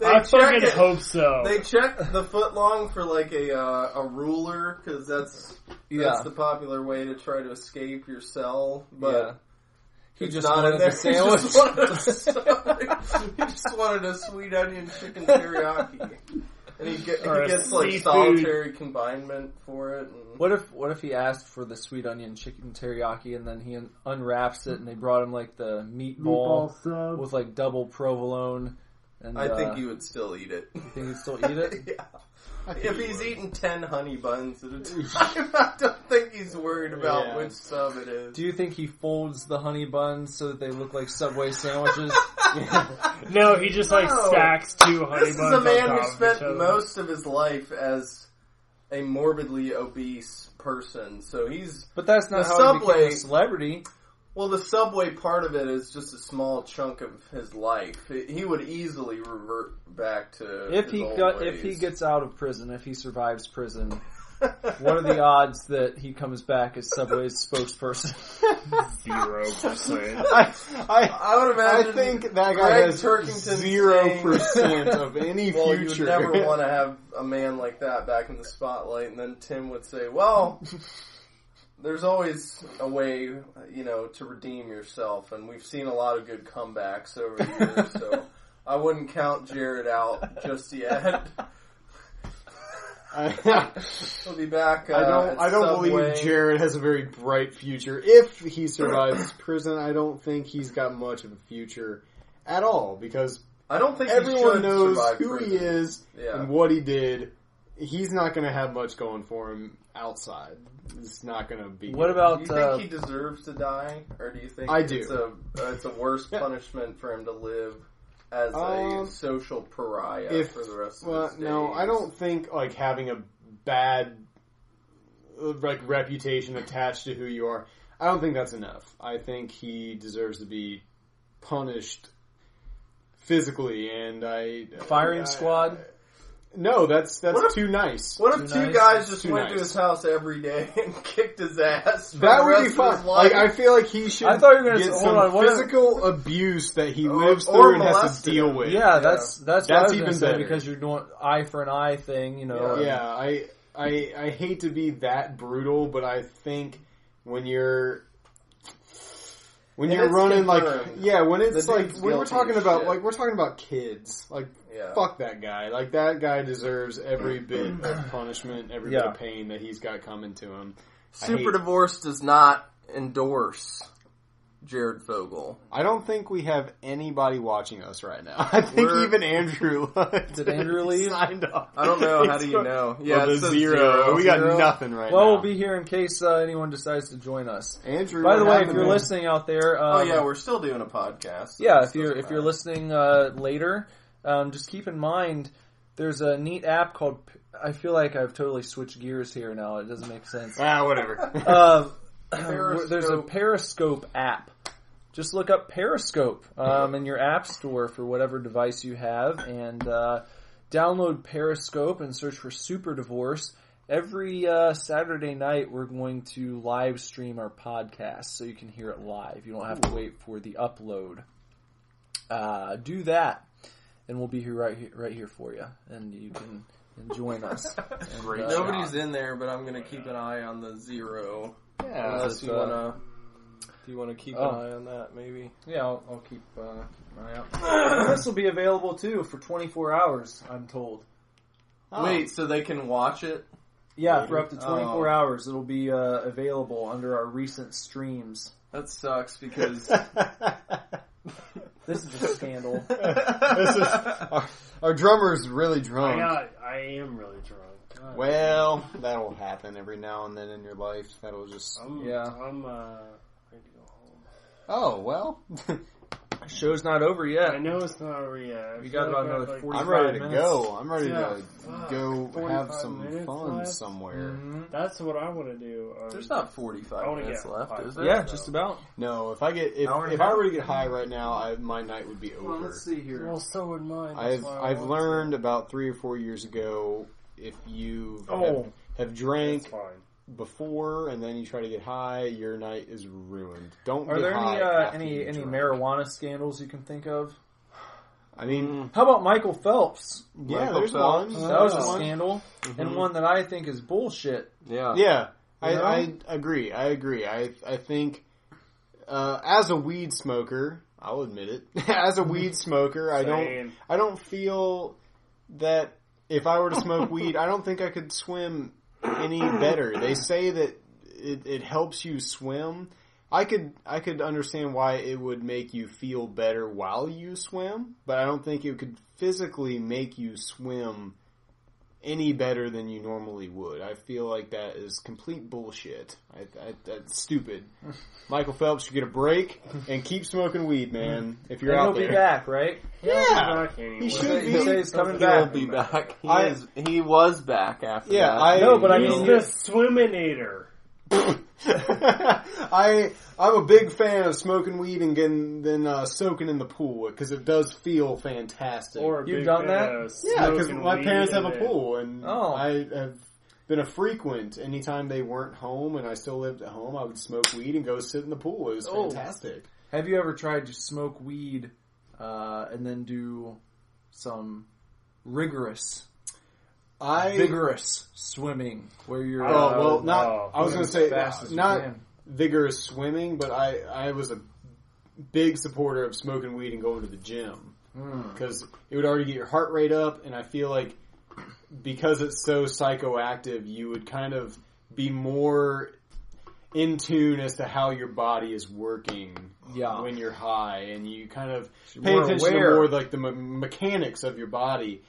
I fucking hope so. They check the foot long for like a ruler, because that's the popular way to try to escape your cell, but. He just wanted a sandwich. He just wanted a sweet onion chicken teriyaki, and he gets like seafood. solitary confinement for it. And What if he asked for the sweet onion chicken teriyaki, and then he unwraps it, and they brought him like the meatball sub with like double provolone? And I think he would still eat it. You think he'd still eat it? Yeah. If he's eating 10 honey buns at a time, I don't think he's worried about which sub it is. Do you think he folds the honey buns so that they look like Subway sandwiches? No, he just stacks 2 honey buns. This is a man who spent most of his life as a morbidly obese person, so he's... But that's not how he became a celebrity. Well, the Subway part of it is just a small chunk of his life. He would easily revert back to if he gets out of prison, if he survives prison. What are the odds that he comes back as Subway's spokesperson? 0%. I would imagine. I think that guy has 0% of any future. You would never want to have a man like that back in the spotlight, and then Tim would say, "Well." There's always a way, to redeem yourself, and we've seen a lot of good comebacks over the years, so I wouldn't count Jared out just yet. He'll be back. I don't believe Jared has a very bright future. If he survives prison, I don't think he's got much of a future at all, because I don't think everyone knows who prison. he is and what he did. He's not going to have much going for him outside. It's not going to be. What good. about? Do you think he deserves to die, or do you think I do. it's a worse punishment for him to live as a social pariah for the rest of his days? No, I don't think like having a bad like reputation attached to who you are. I don't think that's enough. I think he deserves to be punished physically, and Firing squad? No, that's too nice. What if Too two nice? guys just Too went to nice. his house every day and kicked his ass? For That the would rest be of fun. his life? Like, I feel like he should I thought you were gonna get say- some hold on, what if- physical abuse that he lives or through and has to molested deal him. with. Yeah, that's what I was That's gonna even say better. because you're doing eye for an eye thing, you know. Yeah, I hate to be that brutal, but I think when you're And running it's like confirmed. when it's The like dude's when we're guilty talking as about shit. like we're talking about kids, like Yeah. fuck that guy. Like that guy deserves every bit of punishment, every bit Yeah. of pain that he's got coming to him. Super Divorce does not endorse Jared Fogle. I don't think we have anybody watching us right now. I think We're- even Andrew Did Andrew leave? signed up. I don't know. How do you know? Yeah, Well, it the says zero. We got Zero. nothing right Well, now. we'll be here in case anyone decides to join us. Andrew. By the what way, if happened, you're man? listening out there, Oh yeah, we're still doing a podcast. yeah, This if you're doesn't matter. listening later, just keep in mind there's a neat app called. I feel like I've totally switched gears here now. It doesn't make sense. whatever. There's a Periscope app. Just look up Periscope in your app store for whatever device you have, and download Periscope and search for Super Divorce. Every Saturday night, we're going to live stream our podcast, so you can hear it live. You don't have to wait for the upload. Do that, and we'll be here right here for you, and you can join us. And, Great. Nobody's in there, but I'm going to keep an eye on the zero. Yeah, Unless you want to. Do you want to keep an Oh. eye on that? Maybe. Yeah, I'll keep an eye out. This will be available too for 24 hours. I'm told. Wait, so they can watch it? Yeah, for up to 24 Oh. hours, it'll be available under our recent streams. That sucks because This is a scandal. This is our drummer's really drunk. I am really drunk. God. Well, that'll happen every now and then in your life. That'll just. I'm ready to go home. Oh well, Show's not over yet. I know it's not over yet. We got about another 45 I'm ready to minutes. go. I'm ready Yeah, to fuck. go 45 have some minutes fun left? somewhere. Mm-hmm. That's what I want to do. there's not I 45 wanna minutes get left, five. is there? Yeah, just about. No, if I Hour and a if I half? were to get high right now, my night would be over. Well, let's see here. Well, so would mine. That's why I I've want learned about 3 or 4 years ago if you Oh. have to. drank That's fine. before and then you try to get high, your night is ruined. Don't Are get there high after any you get drunk. marijuana scandals you can think of? I mean, How about Michael Phelps? yeah, Michael there's Phelps. one. That was a There's one. scandal, and one that I think is bullshit. Yeah. Yeah, You know? I agree. I think as a weed smoker, I'll admit it. As a weed smoker, Same. I don't feel that if I were to smoke weed, I don't think I could swim any better. They say that it helps you swim. I could understand why it would make you feel better while you swim, but I don't think it could physically make you swim any better than you normally would. I feel like that is complete bullshit. That's stupid. Michael Phelps should get a break and keep smoking weed, man. If you're And out he'll there, be back, right? yeah, Back anyway. he should He be. said he's coming He'll back. be back. I- He was back after Yeah, that. No, but I He's mean, the swiminator. I'm a big fan of smoking weed and then soaking in the pool because it does feel fantastic. Or a You've big done fan that? of Yeah, because smoking my weed parents have and a then- pool, and Oh. I have been a frequent. Anytime they weren't home and I still lived at home, I would smoke weed and go sit in the pool. It was Oh. fantastic. Have you ever tried to smoke weed and then do some vigorous swimming where you're? well, not. no. I was going to say fast as you not can. vigorous swimming, but I was a big supporter of smoking weed and going to the gym because it would already get your heart rate up, and I feel like because it's so psychoactive, you would kind of be more in tune as to how your body is working when you're high, and you kind of pay more attention aware. to more like the mechanics of your body.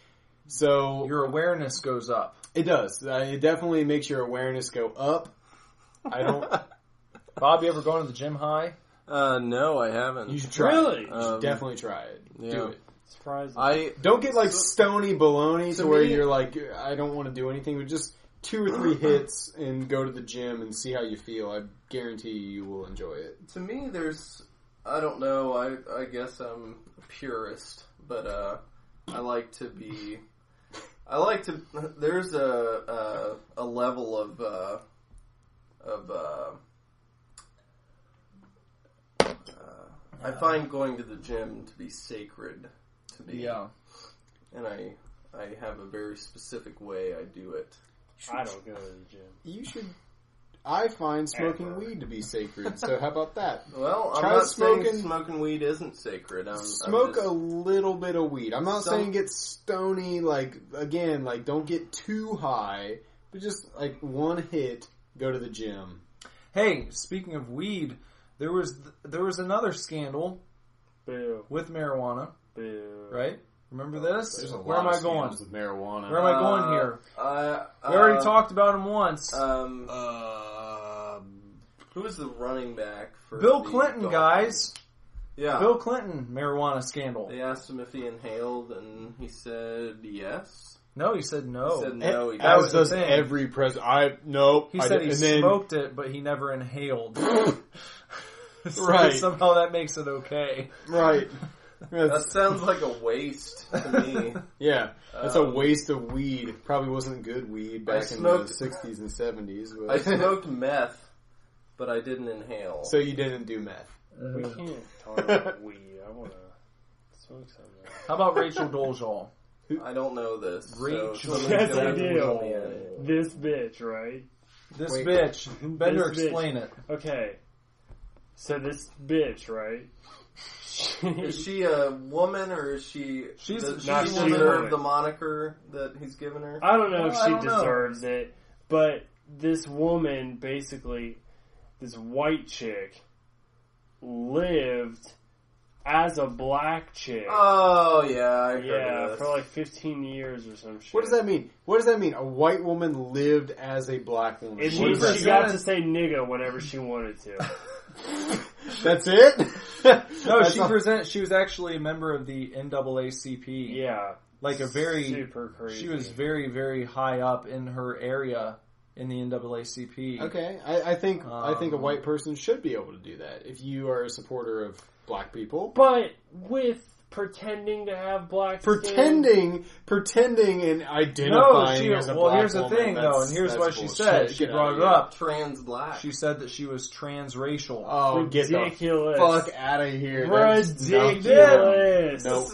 So Your awareness goes up. It does. It definitely makes your awareness go up. I don't... Bob, you ever gone to the gym high? No, I haven't. You should try Really? it. You should definitely try it. Yeah. Do it. Surprising. Don't get like stony baloney to where me- you're like, I don't want to do anything, but just 2 or 3 hits and go to the gym and see how you feel. I guarantee you will enjoy it. To me, I don't know, I guess I'm a purist, but there's a level of I find going to the gym to be sacred to me. Yeah. And I have a very specific way I do it. I don't go to the gym. You should... I find smoking weed to be sacred, so how about that? Well, I'm Try not smoking- saying smoking weed isn't sacred. Smoke a little bit of weed. I'm not saying get stony, don't get too high, but just like 1 hit, go to the gym. Hey, speaking of weed, there was another scandal Boo. with marijuana, Boo. right? Remember this? There's a Where lot am I of going? scams with marijuana. Where am I going here? We already talked about him once. Who was the running back for Bill the Clinton, Dolphins? guys. Yeah. Bill Clinton marijuana scandal. They asked him if he inhaled, and he said yes. No, he said no. He said no. He That was As the does thing. every president. Nope. He said he smoked it, but he never inhaled. So Right. somehow that makes it okay. Right. That sounds like a waste to me. Yeah, that's a waste of weed. Probably wasn't good weed back in the 60s and 70s. But I smoked meth, but I didn't inhale. So you didn't do meth. We can't talk about weed. I want to smoke something. How about Rachel Dolezal? I don't know this. Rachel. somebody's Yes, gonna I have to do. fill me in. This bitch, right? This Wait. bitch. Bender, This bitch. explain it. Okay. So this bitch, right? Is she a woman or is she? She's does not she a woman. deserve the moniker that he's given her? I don't know if I she don't know. deserves it, but this woman, basically, this white chick, lived as a black chick. Oh yeah, I heard Yeah, of this. for like 15 years or some shit. What does that mean? What does that mean? A white woman lived as a black woman. It What means does she that got to say nigga whenever she wanted to. mean? That's it? No, That's she was actually a member of the NAACP. Yeah. Like a very, super crazy. she was very, very high up in her area in the NAACP. Okay, I think a white person should be able to do that if you are a supporter of black people. But with pretending to have black skin. Pretending and identifying as a black here's the woman, thing though, and here's what she said. She brought it up. Trans black. She said that she was transracial. Oh, get the Ridiculous. fuck out of here! That's Ridiculous. Nope.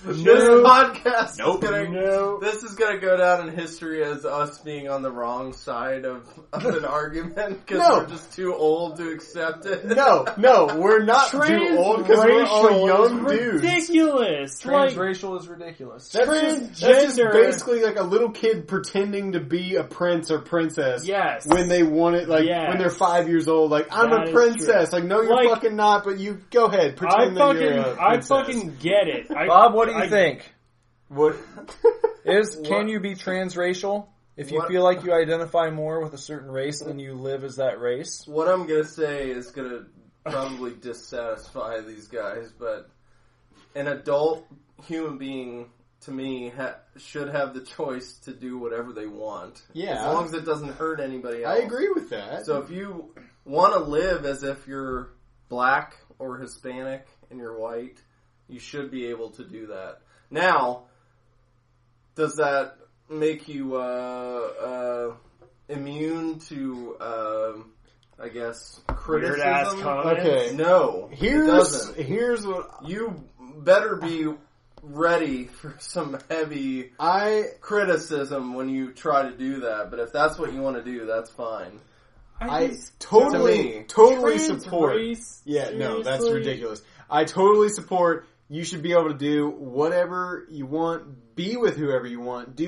This No. podcast. Nope. This is gonna go down in history as us being on the wrong side of an argument because No. we're just too old to accept it. No, we're not too old because we're all young dudes. Ridiculous. Like, Transracial is ridiculous. That's just transgender. basically like a little kid pretending to be a prince or princess. Yes. When they want it, like Yes. when they're 5 years old, like I'm That a is princess. true. Like no, you're Like, fucking not. But you go ahead, I pretend that you're a princess. fucking get it. Bob, what do you think? What? Can you be transracial if you What? feel like you identify more with a certain race than you live as that race? What I'm gonna say is gonna probably dissatisfy these guys, but an adult human being, to me, should have the choice to do whatever they want. Yeah. As long as it doesn't hurt anybody else. I agree with that. So if you want to live as if you're black or Hispanic and you're white, you should be able to do that. Now, does that make you immune to, I guess, Weird ass criticism? comments. Okay. No, it doesn't. Here's what You better be ready for some heavy criticism when you try to do that. But if that's what you want to do, that's fine. I To me, totally trans support. race? Yeah, no, that's Seriously? ridiculous. I totally support. You should be able to do whatever you want, be with whoever you want,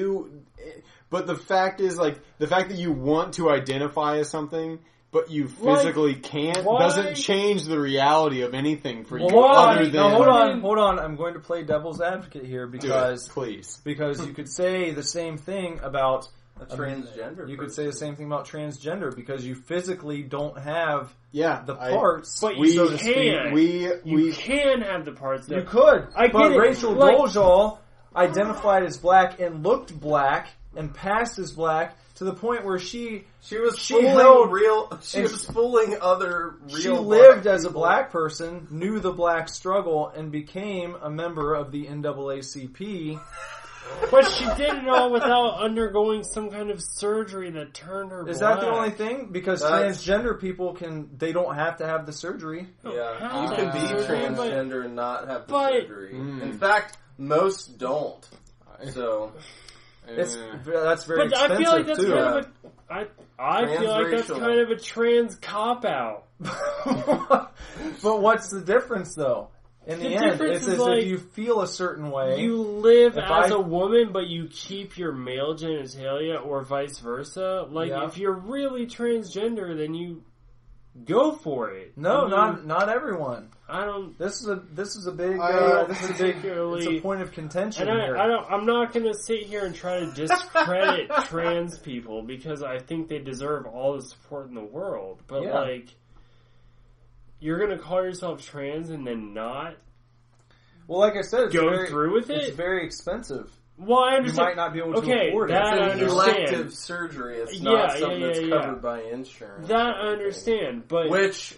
but the fact is, like, the fact that you want to identify as something, but you physically can't, why? doesn't change the reality of anything for you Why? other than... No, hold on. I'm going to play devil's advocate here Do it, because please. you could say the same thing about A transgender. You could say the same thing about transgender because you physically don't have the I- parts. But you so to can. speak. You can have the parts. You could. I but get it. Rachel Like- Dolezal identified as black and looked black and passed as black to the point where she was fooling other real. She black lived as a people. black person, knew the black struggle, and became a member of the NAACP. But she did it all without undergoing some kind of surgery that turned her Is black. that the only thing? Because transgender people they don't have to have the surgery. Yeah, you can be transgender and not have the surgery. Mm. In fact, most don't. So that's very expensive I feel like that's too. kind of I feel like that's kind of a trans cop out. But what's the difference though? In the end, it's as if you feel a certain way. You live as a woman, but you keep your male genitalia, or vice versa. Like, if you're really transgender, then you go for it. No, not everyone. I don't. This is a big. Particularly, it's a point of contention and here. I'm not going to sit here and try to discredit trans people because I think they deserve all the support in the world. But like, you're going to call yourself trans and then not. Well, like I said, go through with it. It's very expensive. Well, I understand. You might not be able to afford it. That I it's an understand. elective surgery. It's not something that's covered by insurance. That I understand, but which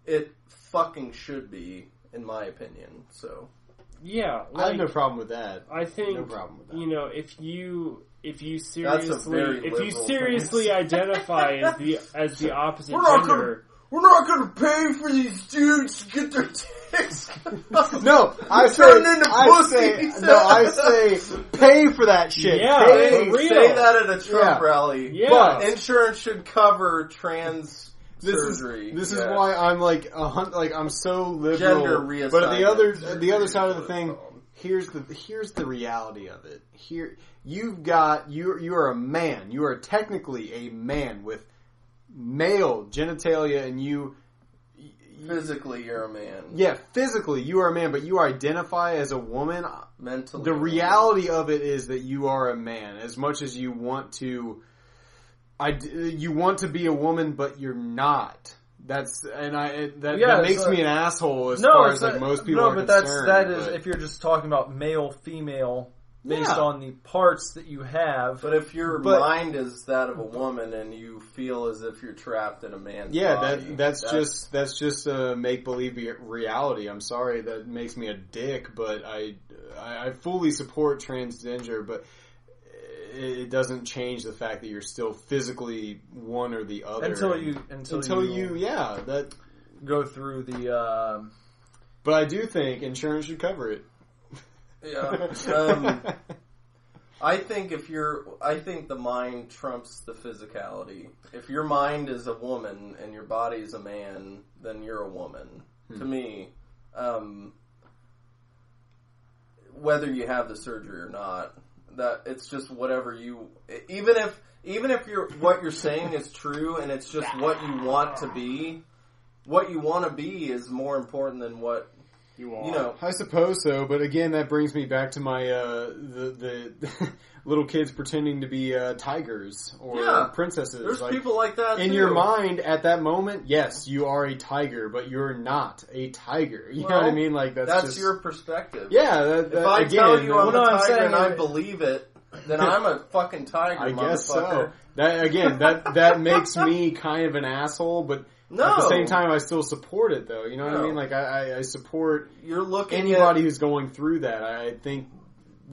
it fucking should be, in my opinion. So I have no problem with that. I think no problem with that. You know, if you seriously identify as the opposite gender. We're not going to pay for these dudes to get their dicks. No, I say pay for that shit. Yeah, say real. that at a Trump rally. Yeah. But insurance should cover trans surgery. This is why I'm I'm so liberal. Gender reassignment. But the other side of the thing, here's the reality of it. Here you are a man. You are technically a man with male genitalia, and physically you're a man. Yeah, physically you are a man, but you identify as a woman. Mentally, the reality of it is that you are a man. As much as you want to be a woman, but you're not. That makes me an asshole as far as most people are concerned. That is if you're just talking about male, female. Based on the parts that you have. But if your mind is that of a woman and you feel as if you're trapped in a man's body... that's just a make-believe reality. I'm sorry that makes me a dick, but I fully support transgender, but it doesn't change the fact that you're still physically one or the other. Until you go through the... But I do think insurance should cover it. Yeah. I think the mind trumps the physicality. If your mind is a woman and your body is a man, then you're a woman. To me, whether you have the surgery or not, that it's just whatever you. Even if what you're saying is true and it's just what you want to be, what you want to be is more important than what. You know, I suppose so, but again, that brings me back to my the little kids pretending to be tigers or princesses. There's people like that in too. your mind at that moment. Yes, you are a tiger, but you're not a tiger. You know what I mean? Like that's just your perspective. Yeah. If I tell you I'm a tiger and I believe it, then I'm a fucking tiger. I guess so. That makes me kind of an asshole, but. No. At the same time, I still support it, though. You know what I mean? Like, I support anybody who's going through that. I think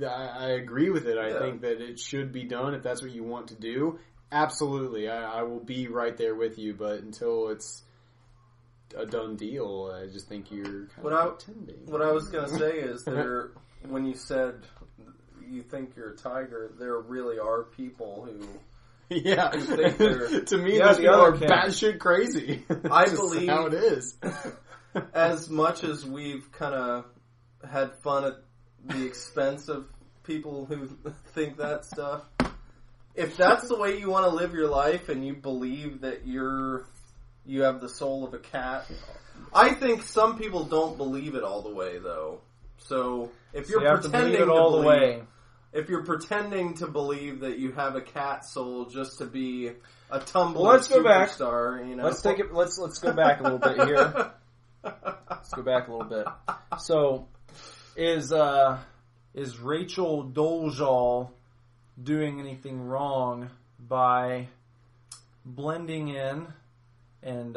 I agree with it. I think that it should be done if that's what you want to do. Absolutely. I will be right there with you, but until it's a done deal, I just think you're kind of pretending. What I was going to say is when you said you think you're a tiger, there really are people who... Yeah, to me, those people are batshit crazy. I believe how it is. As much as we've kind of had fun at the expense of people who think that stuff, if that's the way you want to live your life and you believe that you have the soul of a cat, I think some people don't believe it all the way, though. So if you're pretending to believe it all the way. if you're pretending to believe that you have a cat soul just to be a Tumblr let's go back. superstar, you know. Let's take it. Let's go back a little bit here. Let's go back a little bit. So, is Rachel Dolezal doing anything wrong by blending in and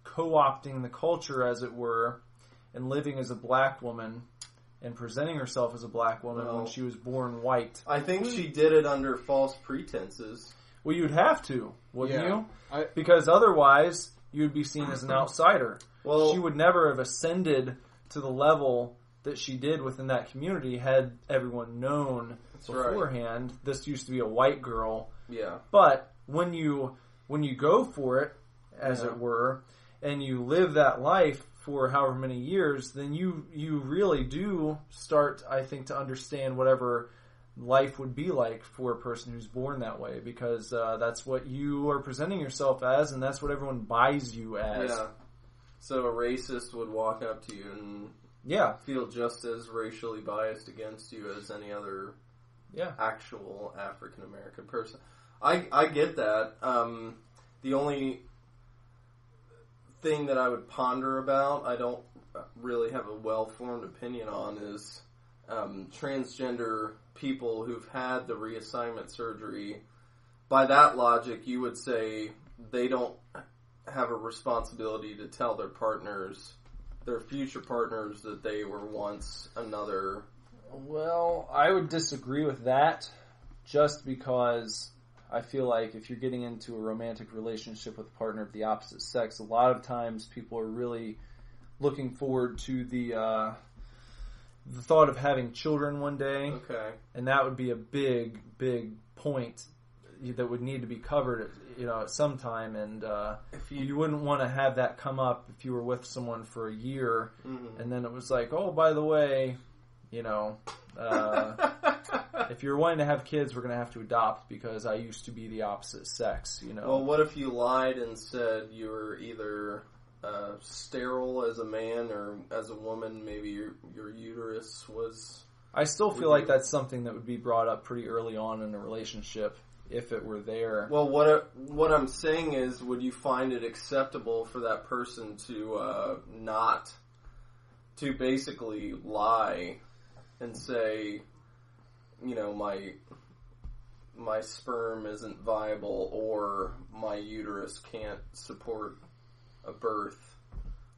co-opting the culture, as it were, and living as a black woman and presenting herself as a black woman when she was born white? I think she did it under false pretenses. Well, you'd have to, wouldn't you? I- Because otherwise, you'd be seen as an outsider. Well, She would never have ascended to the level that she did within that community had everyone known beforehand. Right. This used to be a white girl. Yeah. But when you go for it, as it were, and you live that life for however many years, then you really do start, I think, to understand whatever life would be like for a person who's born that way, because that's what you are presenting yourself as, and that's what everyone buys you as. Yeah. So a racist would walk up to you and feel just as racially biased against you as any other actual African American person. I get that. The only thing that I would ponder about, I don't really have a well-formed opinion on, is transgender people who've had the reassignment surgery. By that logic, you would say they don't have a responsibility to tell their partners, their future partners, that they were once another. Well, I would disagree with that, just because I feel like if you're getting into a romantic relationship with a partner of the opposite sex, a lot of times people are really looking forward to the thought of having children one day. Okay. And that would be a big, big point that would need to be covered, at some time. And if you wouldn't want to have that come up if you were with someone for a year, and then it was like, oh, by the way, if you're wanting to have kids, we're going to have to adopt because I used to be the opposite sex, Well, what if you lied and said you were either sterile as a man or as a woman, maybe your uterus was... I still feel like that's something that would be brought up pretty early on in a relationship, if it were there. Well, what I'm saying is, would you find it acceptable for that person to not... to basically lie and say, my sperm isn't viable, or my uterus can't support a birth,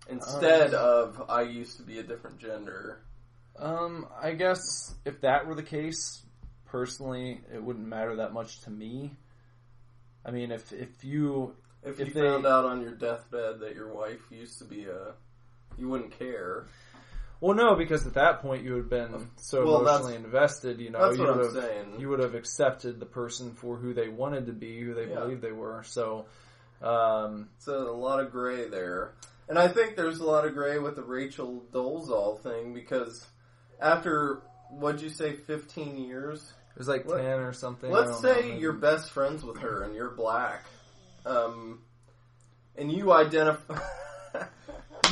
instead of I used to be a different gender? I guess if that were the case, personally, it wouldn't matter that much to me. I mean, if you found out on your deathbed that your wife used to be you wouldn't care. Well, no, because at that point you would have been so emotionally invested, That's what I'm saying. You would have accepted the person for who they wanted to be, who they believed they were. So, a lot of gray there. And I think there's a lot of gray with the Rachel Dolezal thing, because after, what'd you say, 15 years? It was like 10 or something. Let's say you're best friends with her and you're black. And you identify...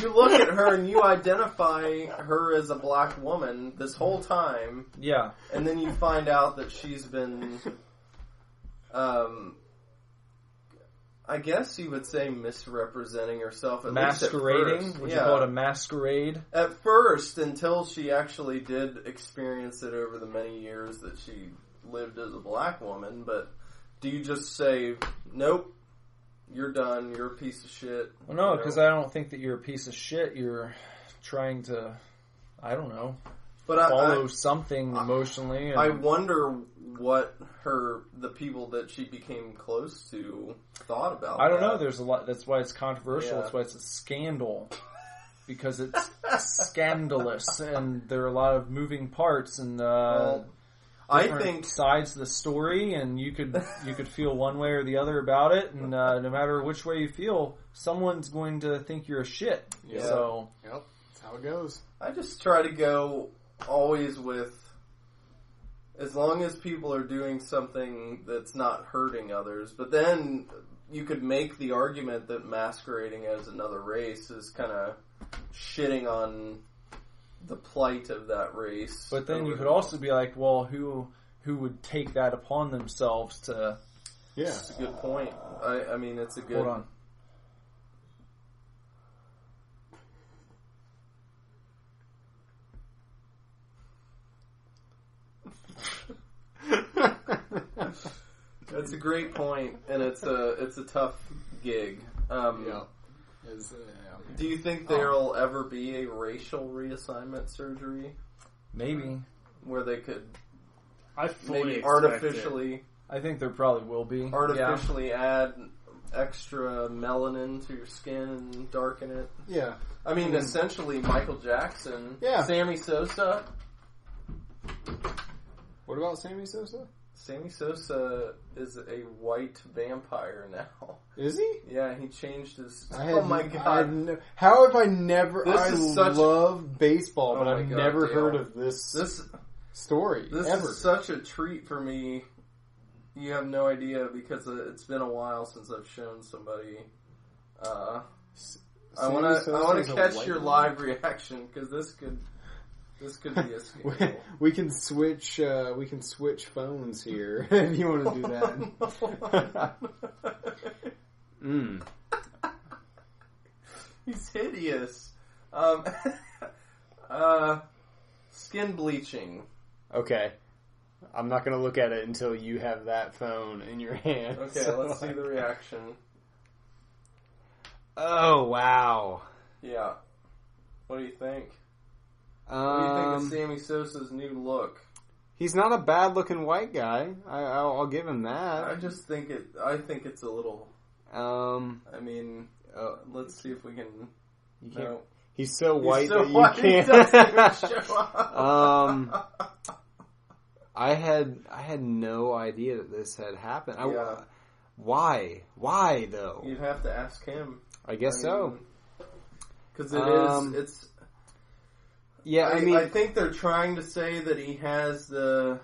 You look at her and you identify her as a black woman this whole time. Yeah. And then you find out that she's been, I guess you would say misrepresenting herself. At masquerading? Least at first. Would you call it a masquerade? At first, until she actually did experience it over the many years that she lived as a black woman. But do you just say, nope, you're done, you're a piece of shit? Well, no, because I don't think that you're a piece of shit. You're trying to, I don't know, follow something emotionally. I wonder what the people that she became close to thought about I don't know. There's a lot. That's why it's controversial. Yeah. That's why it's a scandal. Because it's scandalous, and there are a lot of moving parts, and I think sides of the story, and you could feel one way or the other about it, and no matter which way you feel, someone's going to think you're a shit. Yeah. So, yep, that's how it goes. I just try to go always with, as long as people are doing something that's not hurting others. But then you could make the argument that masquerading as another race is kind of shitting on the plight of that race. But then you could also be like, well, who would take that upon themselves to... Yeah. That's a good point. I mean, it's a good... Hold on. That's a great point, and it's a tough gig. Yeah. Do you think there'll ever be a racial reassignment surgery Maybe. where they could I fully maybe expect artificially I think there probably will be. artificially add extra melanin to your skin and darken it? Yeah. I mean, essentially Michael Jackson, Yeah. Sammy Sosa. What about Sammy Sosa? Sammy Sosa is a white vampire now. Is he? Yeah, he changed his... Oh my God. How have I never... This is such... love baseball, but Oh my I've God, never Dale. heard of this story, This ever. is such a treat for me. You have no idea, because it's been a while since I've shown somebody. I want to catch your live reaction, because this could be a scandal. We can switch phones here if you want to do that. He's hideous. Skin bleaching. Okay. I'm not going to look at it until you have that phone in your hand. Okay, so let's see the reaction. Oh, wow. Yeah. What do you think? What do you think of Sammy Sosa's new look? He's not a bad-looking white guy. I'll give him that. I think it's a little... I mean, let's see if we can... You can't. No. He's so white so that white, you he can't. doesn't even show up. I had no idea that this had happened. Yeah. Why? Why though? You'd have to ask him. I guess so. Because it's... Yeah, I think they're trying to say that he has the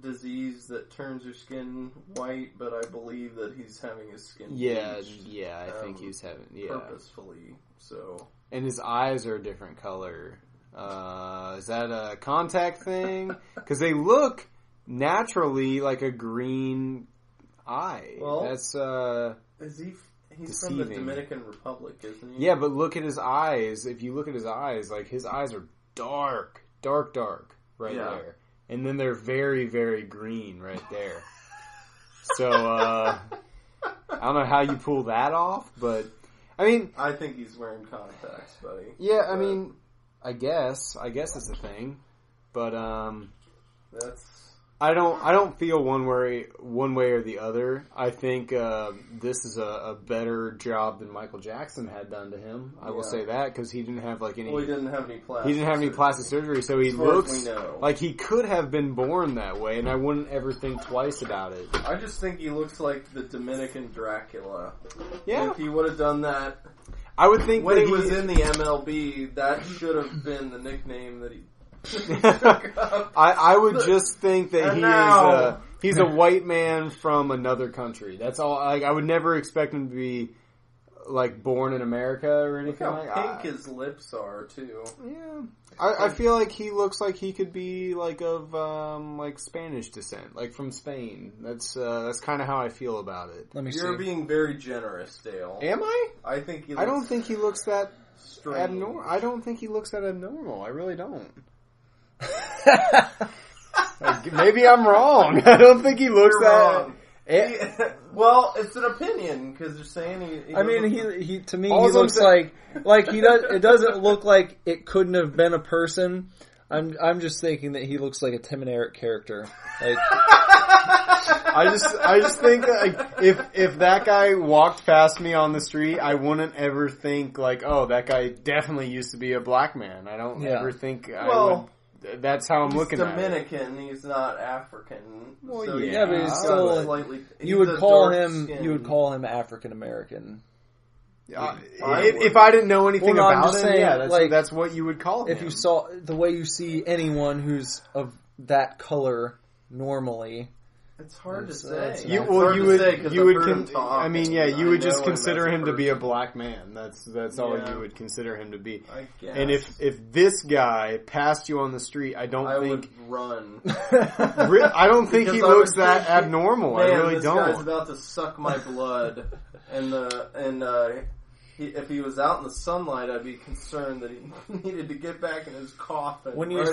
disease that turns your skin white, but I believe that he's having his skin bleached. I think he's having purposefully. So, and his eyes are a different color. Is that a contact thing? Because they look naturally like a green eye. Well, that's is he? He's deceiving. from the Dominican Republic, isn't he? Yeah, but look at his eyes. If you look at his eyes, like his eyes are dark right there. And then they're very, very green right there. So, I don't know how you pull that off, but, I mean... I think he's wearing contacts, buddy. Yeah, I mean, I guess it's a thing. But, That's... I don't feel one way or the other. I think this is a better job than Michael Jackson had done to him. I will say that, because he didn't have like any. Well, he didn't have any plastic. He didn't have any plastic surgery, so he looks know. like he could have been born that way, and I wouldn't ever think twice about it. I just think he looks like the Dominican Dracula. Yeah, if he would have done that, I would think when that he was in the MLB, that should have been the nickname that he. I would just think that he's a white man from another country. That's all. Like, I would never expect him to be like born in America or anything. Look how pink his lips are too. Yeah, I feel like he looks like he could be like of like Spanish descent, like from Spain. That's kind of how I feel about it. You're being very generous, Dale. Am I? I think. I don't think he looks that strange. abnormal. I don't think he looks that abnormal. I really don't. Maybe I'm wrong. I don't think he looks wrong. Well, it's an opinion because you're saying he I mean, he to me he looks like he does. It doesn't look like it couldn't have been a person. I'm just thinking that he looks like a Tim and Eric character. Like I just think like if that guy walked past me on the street, I wouldn't ever think like, oh, that guy definitely used to be a black man. I don't ever think I would. That's how I'm looking at it. He's Dominican. He's not African. Well, so yeah, but he's still slightly. You would call him African American. If I didn't know anything about him, saying, that's what you would call him. If you saw the way you see anyone who's of that color normally, It's hard to say. You would just consider him to be a black man. That's all you would consider him to be. I guess. And if this guy passed you on the street, I would run. I don't think he looks that abnormal. Man, I really this don't. Guy's about to suck my blood, if he was out in the sunlight, I'd be concerned that he needed to get back in his coffin. When you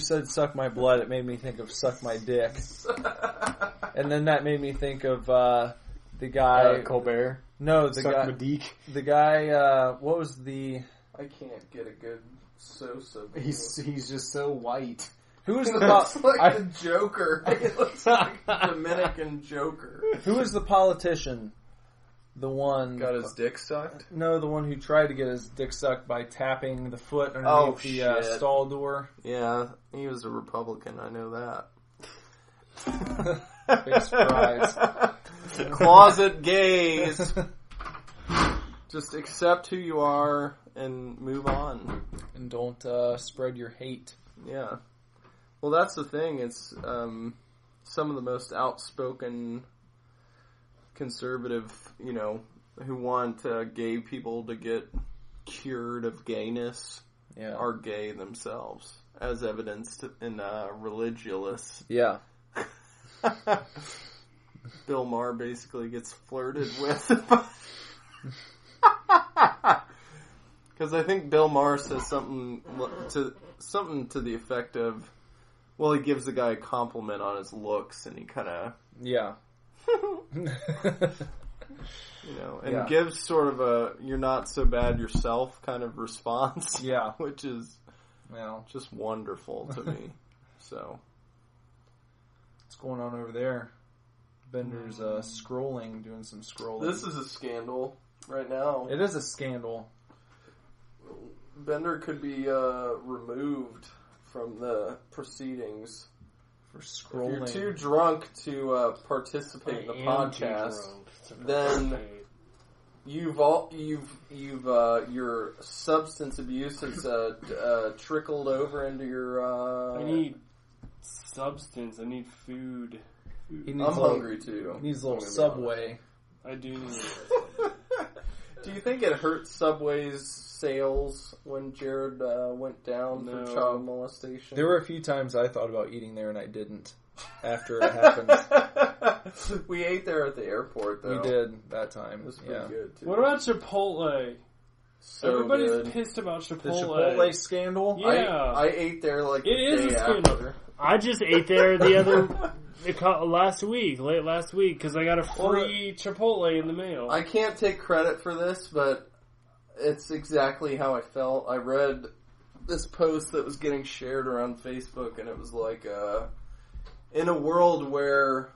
said "suck my blood," it made me think of "suck my dick," and then that made me think of the guy Colbert. No, the Suck guy. my dick. The guy. What was the? I can't get a good Sosa. He's just so white. Who is the the Joker? He looks like the Dominican Joker. Who is the politician? The one got his dick sucked? No, the one who tried to get his dick sucked by tapping the foot underneath the stall door. Yeah, he was a Republican. I know that. Big surprise. Closet gays. Just accept who you are and move on. And don't spread your hate. Yeah. Well, that's the thing. It's some of the most outspoken conservative, who want gay people to get cured of gayness are gay themselves, as evidenced in Religulous. Yeah. Bill Maher basically gets flirted with. Because I think Bill Maher says something to the effect of, well, he gives the guy a compliment on his looks, and he kind of... Yeah. Gives sort of a "you're not so bad yourself" kind of response. Yeah, which is just wonderful to me. So, what's going on over there? Bender's doing some scrolling. This is a scandal right now. It is a scandal. Bender could be removed from the proceedings. For scrolling. If you're too drunk to participate in the podcast, then your substance abuse has trickled over into your. I need substance. I need food. I'm hungry too. He needs a little Subway. I do need. Do you think it hurt Subway's sales when Jared went down for child molestation? There were a few times I thought about eating there and I didn't after it happened. We ate there at the airport, though. We did that time. It was pretty good, too. What about Chipotle? So everybody's good. Pissed about Chipotle. The Chipotle scandal? Yeah. I ate there it is a scandal. After. I just ate there late last week, because I got a free Chipotle in the mail. I can't take credit for this, but it's exactly how I felt. I read this post that was getting shared around Facebook, and it was like, in a world where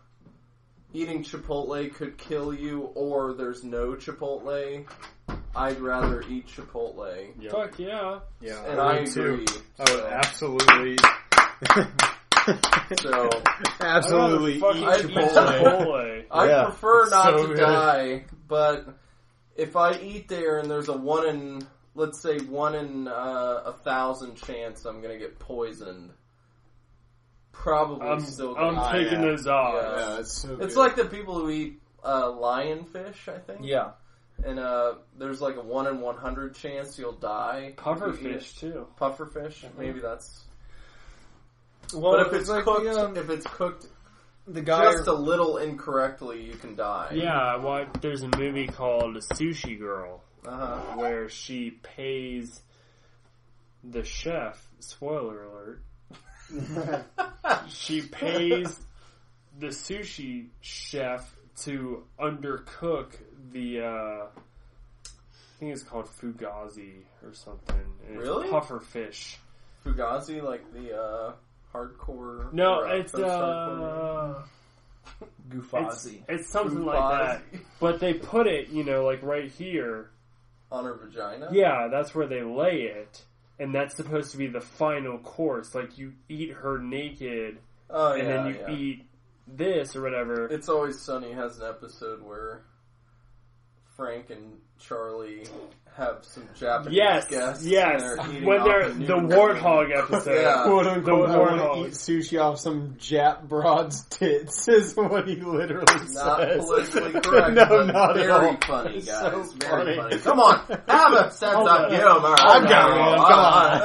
eating Chipotle could kill you or there's no Chipotle, I'd rather eat Chipotle. Yep. Fuck yeah. Yeah, and I agree. I would absolutely... So absolutely eat Chipotle. I prefer not to die, but if I eat there and there's a 1 in 1,000 chance I'm gonna get poisoned, probably still. I'm taking those off. Yeah, it's like the people who eat lionfish, I think. Yeah. And there's like a 1 in 100 chance you'll die. Pufferfish too. Pufferfish, maybe that's. Well, but if it's cooked, the guy just a little incorrectly, you can die. Yeah, there's a movie called Sushi Girl, where she pays the chef. Spoiler alert. She pays the sushi chef to undercook the. I think it's called fugazi or something. And really? It's pufferfish. Fugazi, like the. Hardcore. No, it's Goofazi. It's something like that. But they put it, like right here on her vagina. Yeah, that's where they lay it, and that's supposed to be the final course. Like you eat her naked, and then you eat this or whatever. It's Always Sunny has an episode where Frank and Charlie have some Japanese guests. Yes, when they're the warthog episode. Yeah. Quote unquote, The I want warthog. to eat sushi off some Jap broad's tits, is what he literally Not says. politically correct, No, but not at very all. funny, It's guys. so Very funny. funny. Come on, have a sense of humor. I've got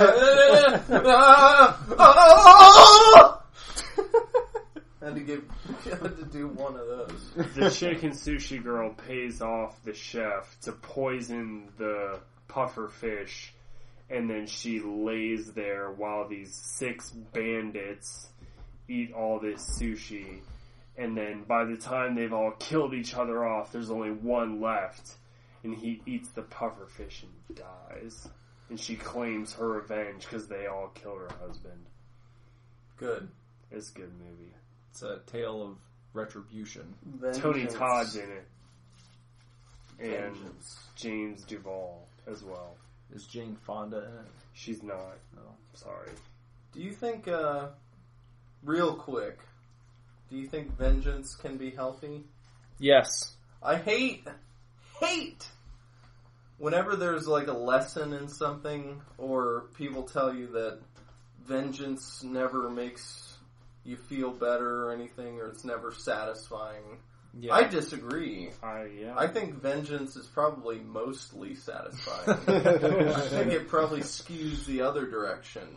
Had to do one of those. The chicken sushi girl pays off the chef to poison the puffer fish, and then she lays there while these 6 bandits eat all this sushi. And then by the time they've all killed each other off, there's only one left, and he eats the puffer fish and dies. And she claims her revenge because they all killed her husband. Good. It's a good movie. It's a tale of retribution. Tony Todd's in it. And Vengeance. James Duvall as well. Is Jane Fonda in it? She's not. No. Sorry. Do you think, real quick, do you think vengeance can be healthy? Yes. I hate whenever there's like a lesson in something, or people tell you that vengeance never makes you feel better or anything, or it's never satisfying. Yeah. I disagree. Yeah. I think vengeance is probably mostly satisfying. I think it probably skews the other direction.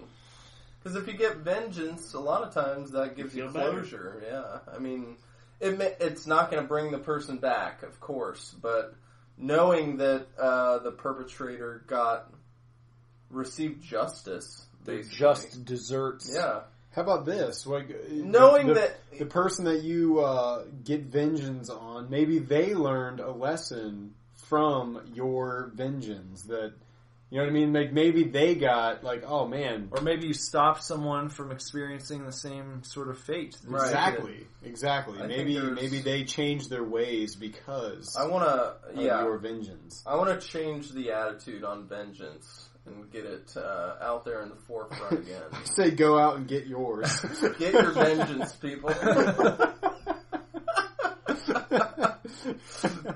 Because if you get vengeance, a lot of times that gives you feel better. closure. Yeah, I mean, it's not going to bring the person back, of course, but knowing that the perpetrator received justice, basically. Just desserts. Yeah. How about this? Like, Knowing that the person that you get vengeance on, maybe they learned a lesson from your vengeance. That, you know what I mean? Like, maybe they got like, oh man, Or maybe you stopped someone from experiencing the same sort of fate. Right. exactly. I Maybe think maybe they changed their ways because I want of to, your vengeance. I want to change the attitude on vengeance and get it out there in the forefront again. Say go out and get yours. Get your vengeance, people.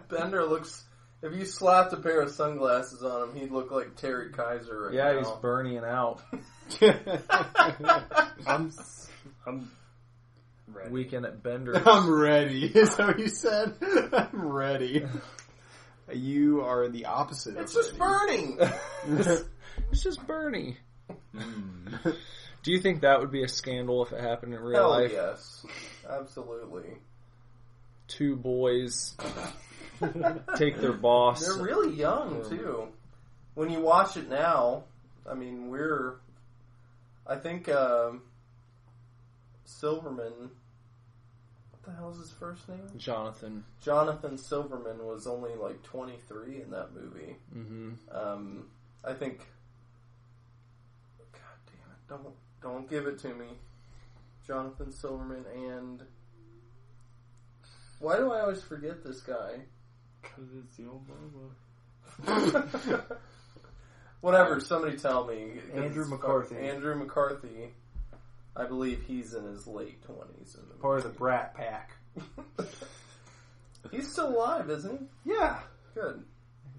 Bender looks... If you slapped a pair of sunglasses on him, he'd look like Terry Kaiser right Yeah, now. he's burning out. I'm ready. Weekend at Bender's. I'm ready. Is that what you said? I'm ready. You are the opposite. It's of just ready. burning! It's just Bernie. Do you think that would be a scandal if it happened in real Hell life? yes. Absolutely. 2 boys take their boss. They're really young, too. When you watch it now, I mean, I think Silverman... What the hell is his first name? Jonathan. Jonathan Silverman was only like 23 in that movie. Mm-hmm. I think... God damn it. Don't give it to me. Jonathan Silverman and... Why do I always forget this guy? Because it's the old Bubba. Whatever, somebody tell me. Andrew McCarthy. Andrew McCarthy. I believe he's in his late 20s. In the Part of the Brat Pack. He's still alive, isn't he? Yeah. Good.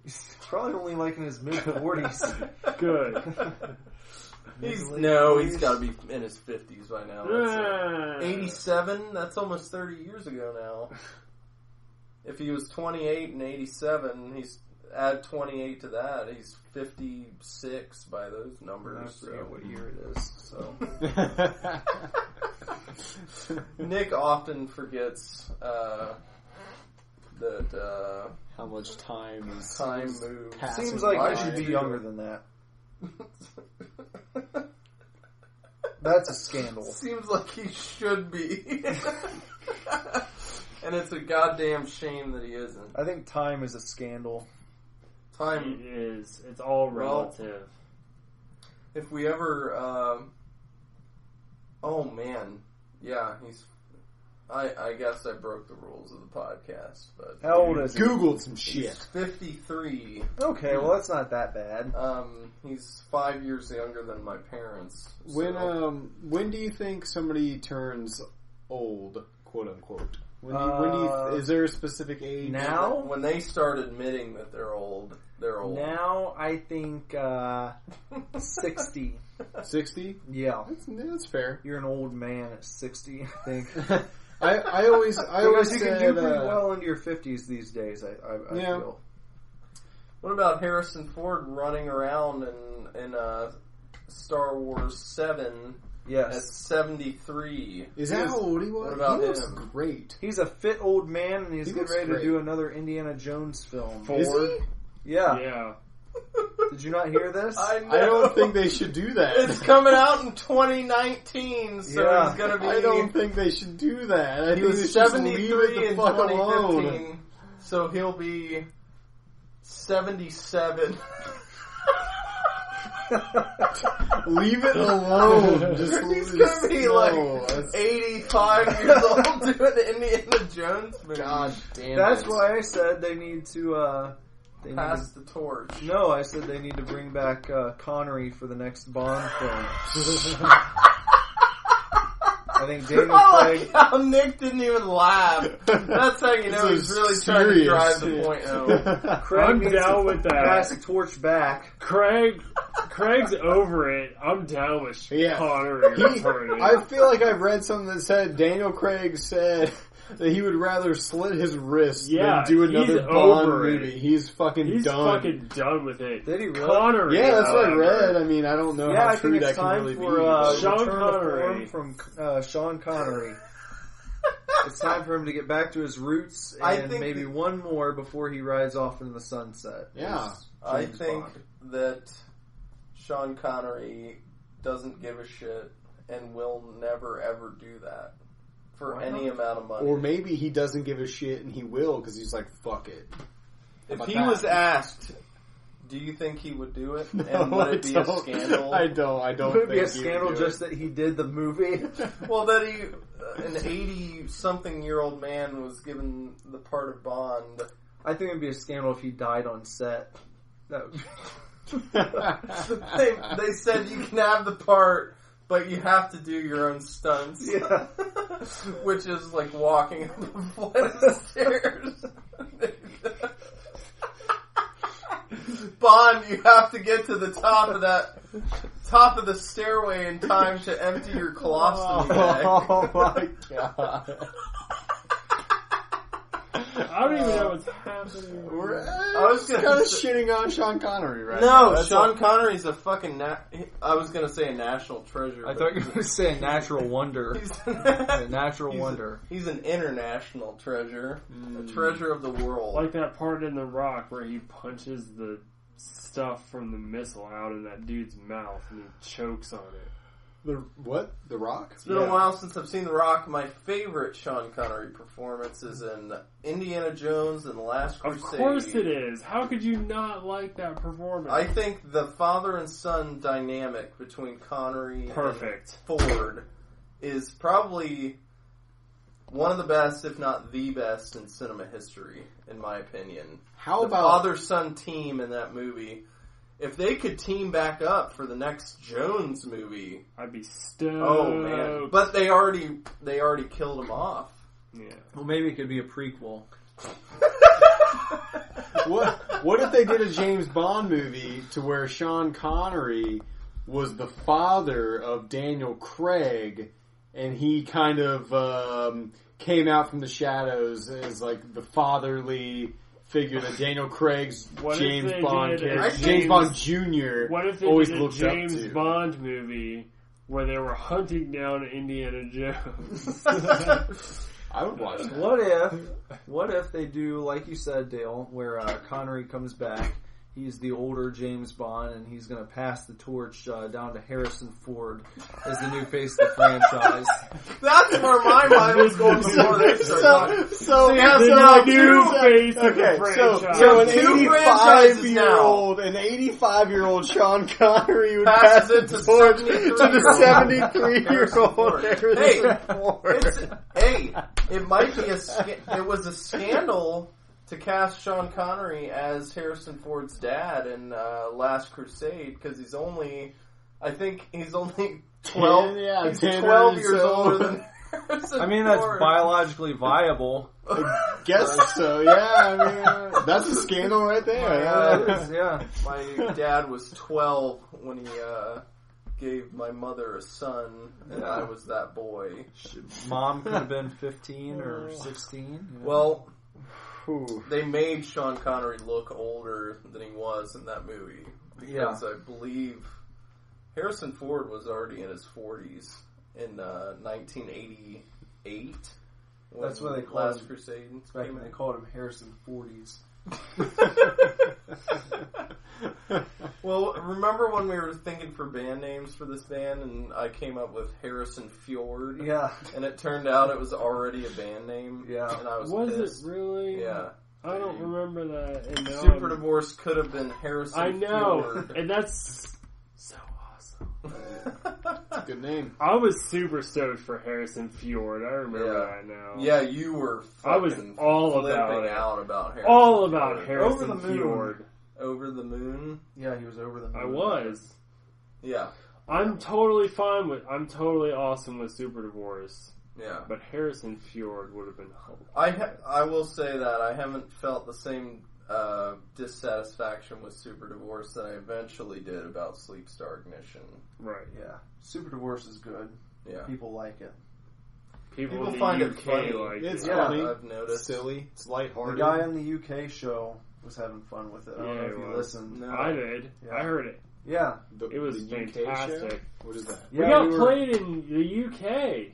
He's probably only like in his mid-40s. Good. He's got to be in his 50s by now. That's 87? That's almost 30 years ago now. If he was 28 and 87, he's add 28 to that. He's 56 by those numbers. I forget what year it is. So Nick often forgets that How much time is moves. passing seems like by. I should be younger than that. That's a scandal. Seems like he should be. And it's a goddamn shame that he isn't. I think time is a scandal. Time. It is. It's all relative. If we ever, oh man, yeah, I guess I broke the rules of the podcast, but How old is he? Googled some shit. he's 53. Okay, well that's not that bad. He's 5 years younger than my parents. When do you think somebody turns old, quote unquote? When do you is there a specific age? Now? When they start admitting that they're old. they're old? Now I think 60. 60? Yeah. That's fair. You're an old man at 60, I think. I always Because you said, can do pretty well into your 50s these days, I Yeah. feel. What about Harrison Ford running around in Star Wars 7 Yes. at 73? Is that how old he was? What about he looks him? great. He's a fit old man, and he's He getting looks ready to great. do another Indiana Jones film. Is he? Yeah. Yeah. Did you not hear this? I know. I don't think they should do that. It's coming out in 2019, so Yeah. he's going to be... I don't think they should do that. I He think was they should just leave 73 it the in fuck 2015, alone. so he'll be 77. Leave it alone. Just He's going to be like 85 years old doing the Indiana Jones movie. God damn That's it. why I said they need to. They Pass the torch. No, I said they need to bring back Connery for the next Bond film. I think Daniel I Craig. like how Nick didn't even laugh. That's how you know This he's is really trying to serious. drive the point home. Craig I'm needs down to with that. Pass the torch back. Craig's over it. I'm down with Yeah. Connery returning. I feel like I've read something that said Daniel Craig said that he would rather slit his wrist Yeah, than do another he's Bond over it. movie. He's fucking He's done. fucking done with it. Did he really? Connery. Yeah, that's what I however, read. I mean, I don't know Yeah, how I true think that it's can time really for be. Sean return to Connery. form from Sean Connery. It's time for him to get back to his roots I and think maybe one more before he rides off into the sunset. Yeah. I James think Bond. that Sean Connery doesn't give a shit and will never ever do that for Why any not? amount of money. Or maybe he doesn't give a shit and he will because he's like, fuck it. If about he that? was asked, do you think he would do it? No, And would it I be a don't. scandal? I don't Would it be a think he would scandal do just it. that he did the movie? Well, that an 80-something-year-old man was given the part of Bond. I think it'd be a scandal if he died on set. That would They said you can have the part, but you have to do your own stunts. Yeah. Which is like walking up a flight of stairs. Bond, you have to get to the top of the stairway in time to empty your colostomy bag. Oh my god. I don't even know what's happening. I was gonna kind of say- shitting on Sean Connery, right? No, That's Sean Connery's a fucking. I was gonna say a national treasure. I but thought you were going to say a natural wonder. he's A natural he's wonder. He's an international treasure, a treasure of the world. Like that part in The Rock where he punches the stuff from the missile out in that dude's mouth and he chokes on it. The what? The Rock? It's been a while since I've seen The Rock. My favorite Sean Connery performance is in Indiana Jones and the Last Crusade. Of course it is. How could you not like that performance? I think the father and son dynamic between Connery Perfect. and Ford is probably one of the best, if not the best, in cinema history, in my opinion. How the about father-son team in that movie? If they could team back up for the next Jones movie, I'd be stoked. oh man! But they already killed him off. Yeah. Well, maybe it could be a prequel. what if they did a James Bond movie to where Sean Connery was the father of Daniel Craig and he kind of came out from the shadows as like the fatherly figure that Daniel Craig's What if James they Bond did a character, James- James Bond Jr. What if they always did a looked up James to. Bond movie where they were hunting down Indiana Jones? I would watch that. What if they do, like you said, Dale, where Connery comes back, he's the older James Bond, and he's going to pass the torch down to Harrison Ford as the new face of the franchise. That's where my mind was going before they started talking. So you have The now new two- face of the Okay, franchise. so an Two franchises 85-year-old would Passes pass it the to torch to the 73-year-old. 73-year-old Harrison Ford. It might be it was a scandal to cast Sean Connery as Harrison Ford's dad in Last Crusade because I think he's only 12. Yeah, he's 10 12 or years so. older than I mean, that's biologically viable. Guess so, yeah. I mean, that's a scandal right there. Yeah. My dad was 12 when he gave my mother a son, and I was that boy. Mom could have been 15 or 16. You know? Well, they made Sean Connery look older than he was in that movie. Because I believe Harrison Ford was already in his 40s in 1988. That's why they called Last him, Crusade. back when they called him Harrison 40s. Well, remember when we were thinking for band names for this band, and I came up with Harrison Fjord? Yeah. And it turned out it was already a band name. Yeah. And I was it pissed. really? Yeah. I don't remember that. And now Super Divorce could have been Harrison I know. Fjord. And that's so awesome. It's a good name. I was super stoked for Harrison Fjord. I remember that now. Yeah, you were I was all about flipping it. out about Harrison All about Fjord. Harrison Over the moon. Fjord. Over the Moon? Yeah, he was over the moon. I was. Yeah. I'm totally awesome with Super Divorce. Yeah. But Harrison Fjord would have been I will say that I haven't felt the same dissatisfaction with Super Divorce that I eventually did about Sleep Star Ignition. right. Yeah. Super Divorce is good. Yeah. People like it. People in the find it UK funny. like It's it. funny. I've noticed. Silly. It's The lighthearted. guy on the UK show was having fun with it. I don't know Yeah, if he you was. listened. No. I did. Yeah. I heard it. Yeah. It was the UK fantastic. show? What is that? Yeah, we got we were played in the UK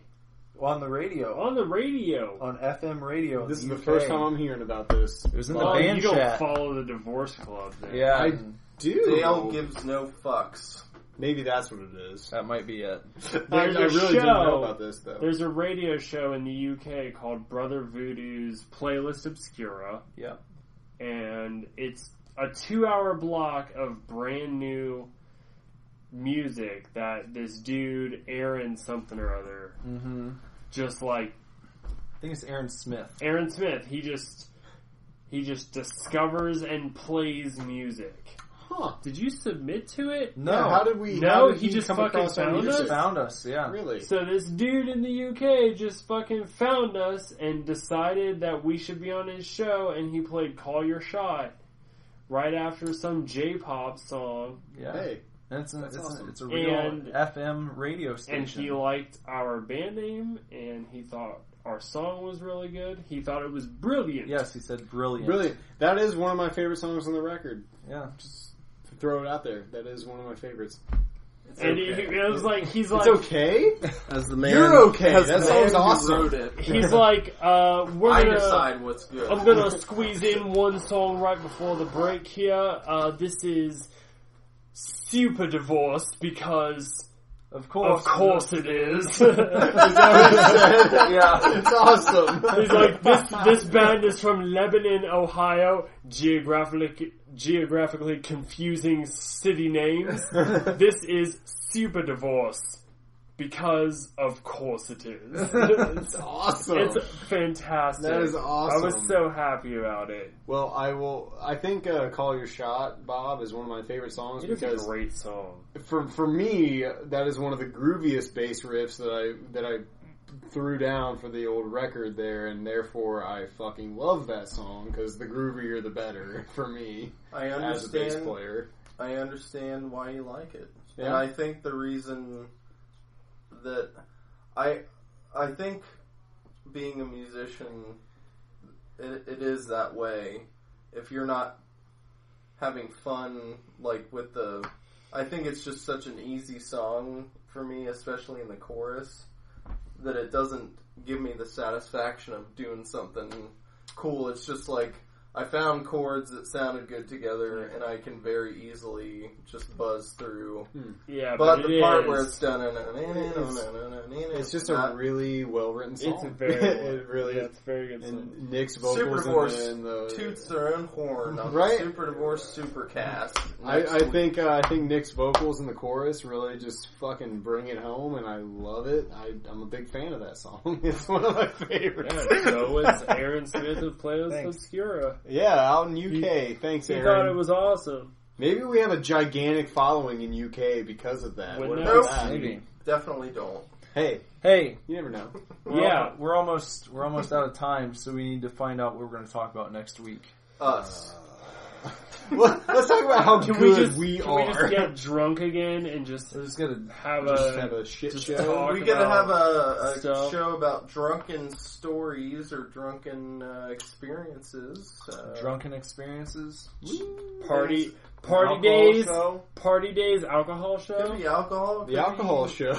on the radio. on the radio. On FM radio. in This is the UK. first time I'm hearing about this. It was in the Oh, band you don't chat. follow the Divorce Club then. Yeah. I do. Dale gives no fucks. Maybe that's what it is. That might be it. I There's a really didn't know show- about this, though. There's a radio show in the UK called Brother Voodoo's Playlist Obscura. Yeah. And it's a 2-hour block of brand new music that this dude, Aaron something or other, just like I think it's Aaron Smith. Aaron Smith, he just discovers and plays music. Huh. Did you submit to it? No. Yeah, how did we... No, how did he just come fucking across our found He music? just found us, yeah. Really? So this dude in the UK just fucking found us and decided that we should be on his show, and he played Call Your Shot right after some J-pop song, Yeah. Hey. It's awesome. a real And- FM radio station. and he liked our band name, and he thought our song was really good. He thought it was brilliant. Yes, he said brilliant. Brilliant. That is one of my favorite songs on the record. Yeah. Just to throw it out there. That is one of my favorites. And it was like, he's like, It's okay? As the man, You're okay. as That the sounds man who awesome. wrote it. he's like, we're I gonna, decide what's good. I'm gonna squeeze in one song right before the break here. This is Super Divorce because Of course. of course it is. Yeah. It's awesome. He's like, this band is from Lebanon, Ohio. Geographically confusing city names. This is Super Divorce because of course it is. It's awesome. It's fantastic. That is awesome. I was so happy about it. Well, I think Call Your Shot, Bob, is one of my favorite songs It is a because great song. for me, that is one of the grooviest bass riffs that I threw down for the old record there, and therefore I fucking love that song because the groovier the better for me I as a bass understand. player. I understand why you like it, Yeah. and I think the reason that I think being a musician, it is that way. If you're not having fun, like with I think it's just such an easy song for me, especially in the chorus, that it doesn't give me the satisfaction of doing something cool. It's just like, I found chords that sounded good together, and I can very easily just buzz through. Yeah, But it the part is. where it's done, It's just a really well written song. It's a very it really yeah, it's a very good song. and Nick's Super vocals Divorce and the toots their own horn on Right. the Super Divorce Supercast. I think Nick's vocals in the chorus really just fucking bring it home, and I love it. I'm a big fan of that song. It's one of my favorites. Yeah, so is Aaron Smith of Playlist Thanks. Obscura. Yeah, out in UK. Thanks, He Aaron. thought it was awesome. Maybe we have a gigantic following in UK because of that. Wouldn't What that about be that? Maybe. Definitely don't. Hey, you never know. we're almost out of time, so we need to find out what we're going to talk about next week. Us. Let's talk about how Can good we just get drunk again and just have a shit just show? talk We gotta have a stuff. show about drunken stories or drunken experiences. Drunken experiences? Party Alcohol days, show? party days, alcohol show. Could be alcohol. The alcohol show.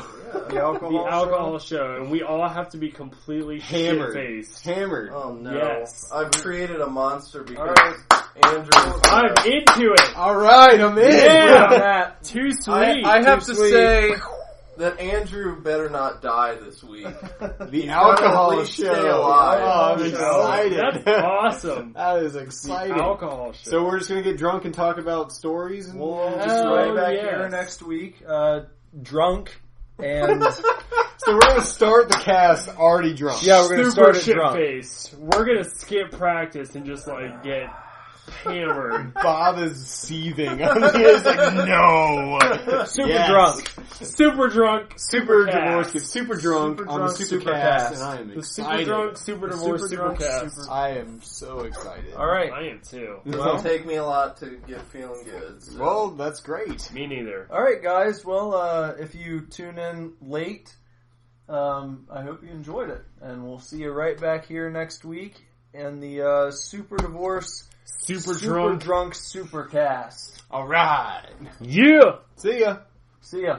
The alcohol show, and we all have to be completely Hammered. shit-faced. Hammered. Oh no! Yes. I've created a monster because Alright. Andrew. I'm into it. Alright, I'm in. Yeah, too sweet. I have Too to sweet. say that Andrew better not die this week. The alcohol at least show. stay alive. Oh, I'm excited. That's awesome. That is exciting. Alcohol show. So we're just gonna get drunk and talk about stories and We'll just Hell right back yes. here next week, drunk, and So we're gonna start the cast already drunk. yeah, we're gonna super start it shit drunk. faced. We're gonna skip practice and just like get hammered. Bob is seething. He's like, no. Super Yes. drunk. Super drunk, Super cast. divorce gets super drunk on the Supercast, Supercast, and I am The super excited. drunk, super divorce, Super super drunk, cast. I am so excited. All right. I am too. It doesn't take me a lot to get feeling good. So. Well, that's great. Me neither. All right, guys. Well, if you tune in late, I hope you enjoyed it, and we'll see you right back here next week in the Super Divorce, Super Super Drunk Supercast. All right. Yeah. See ya. See ya.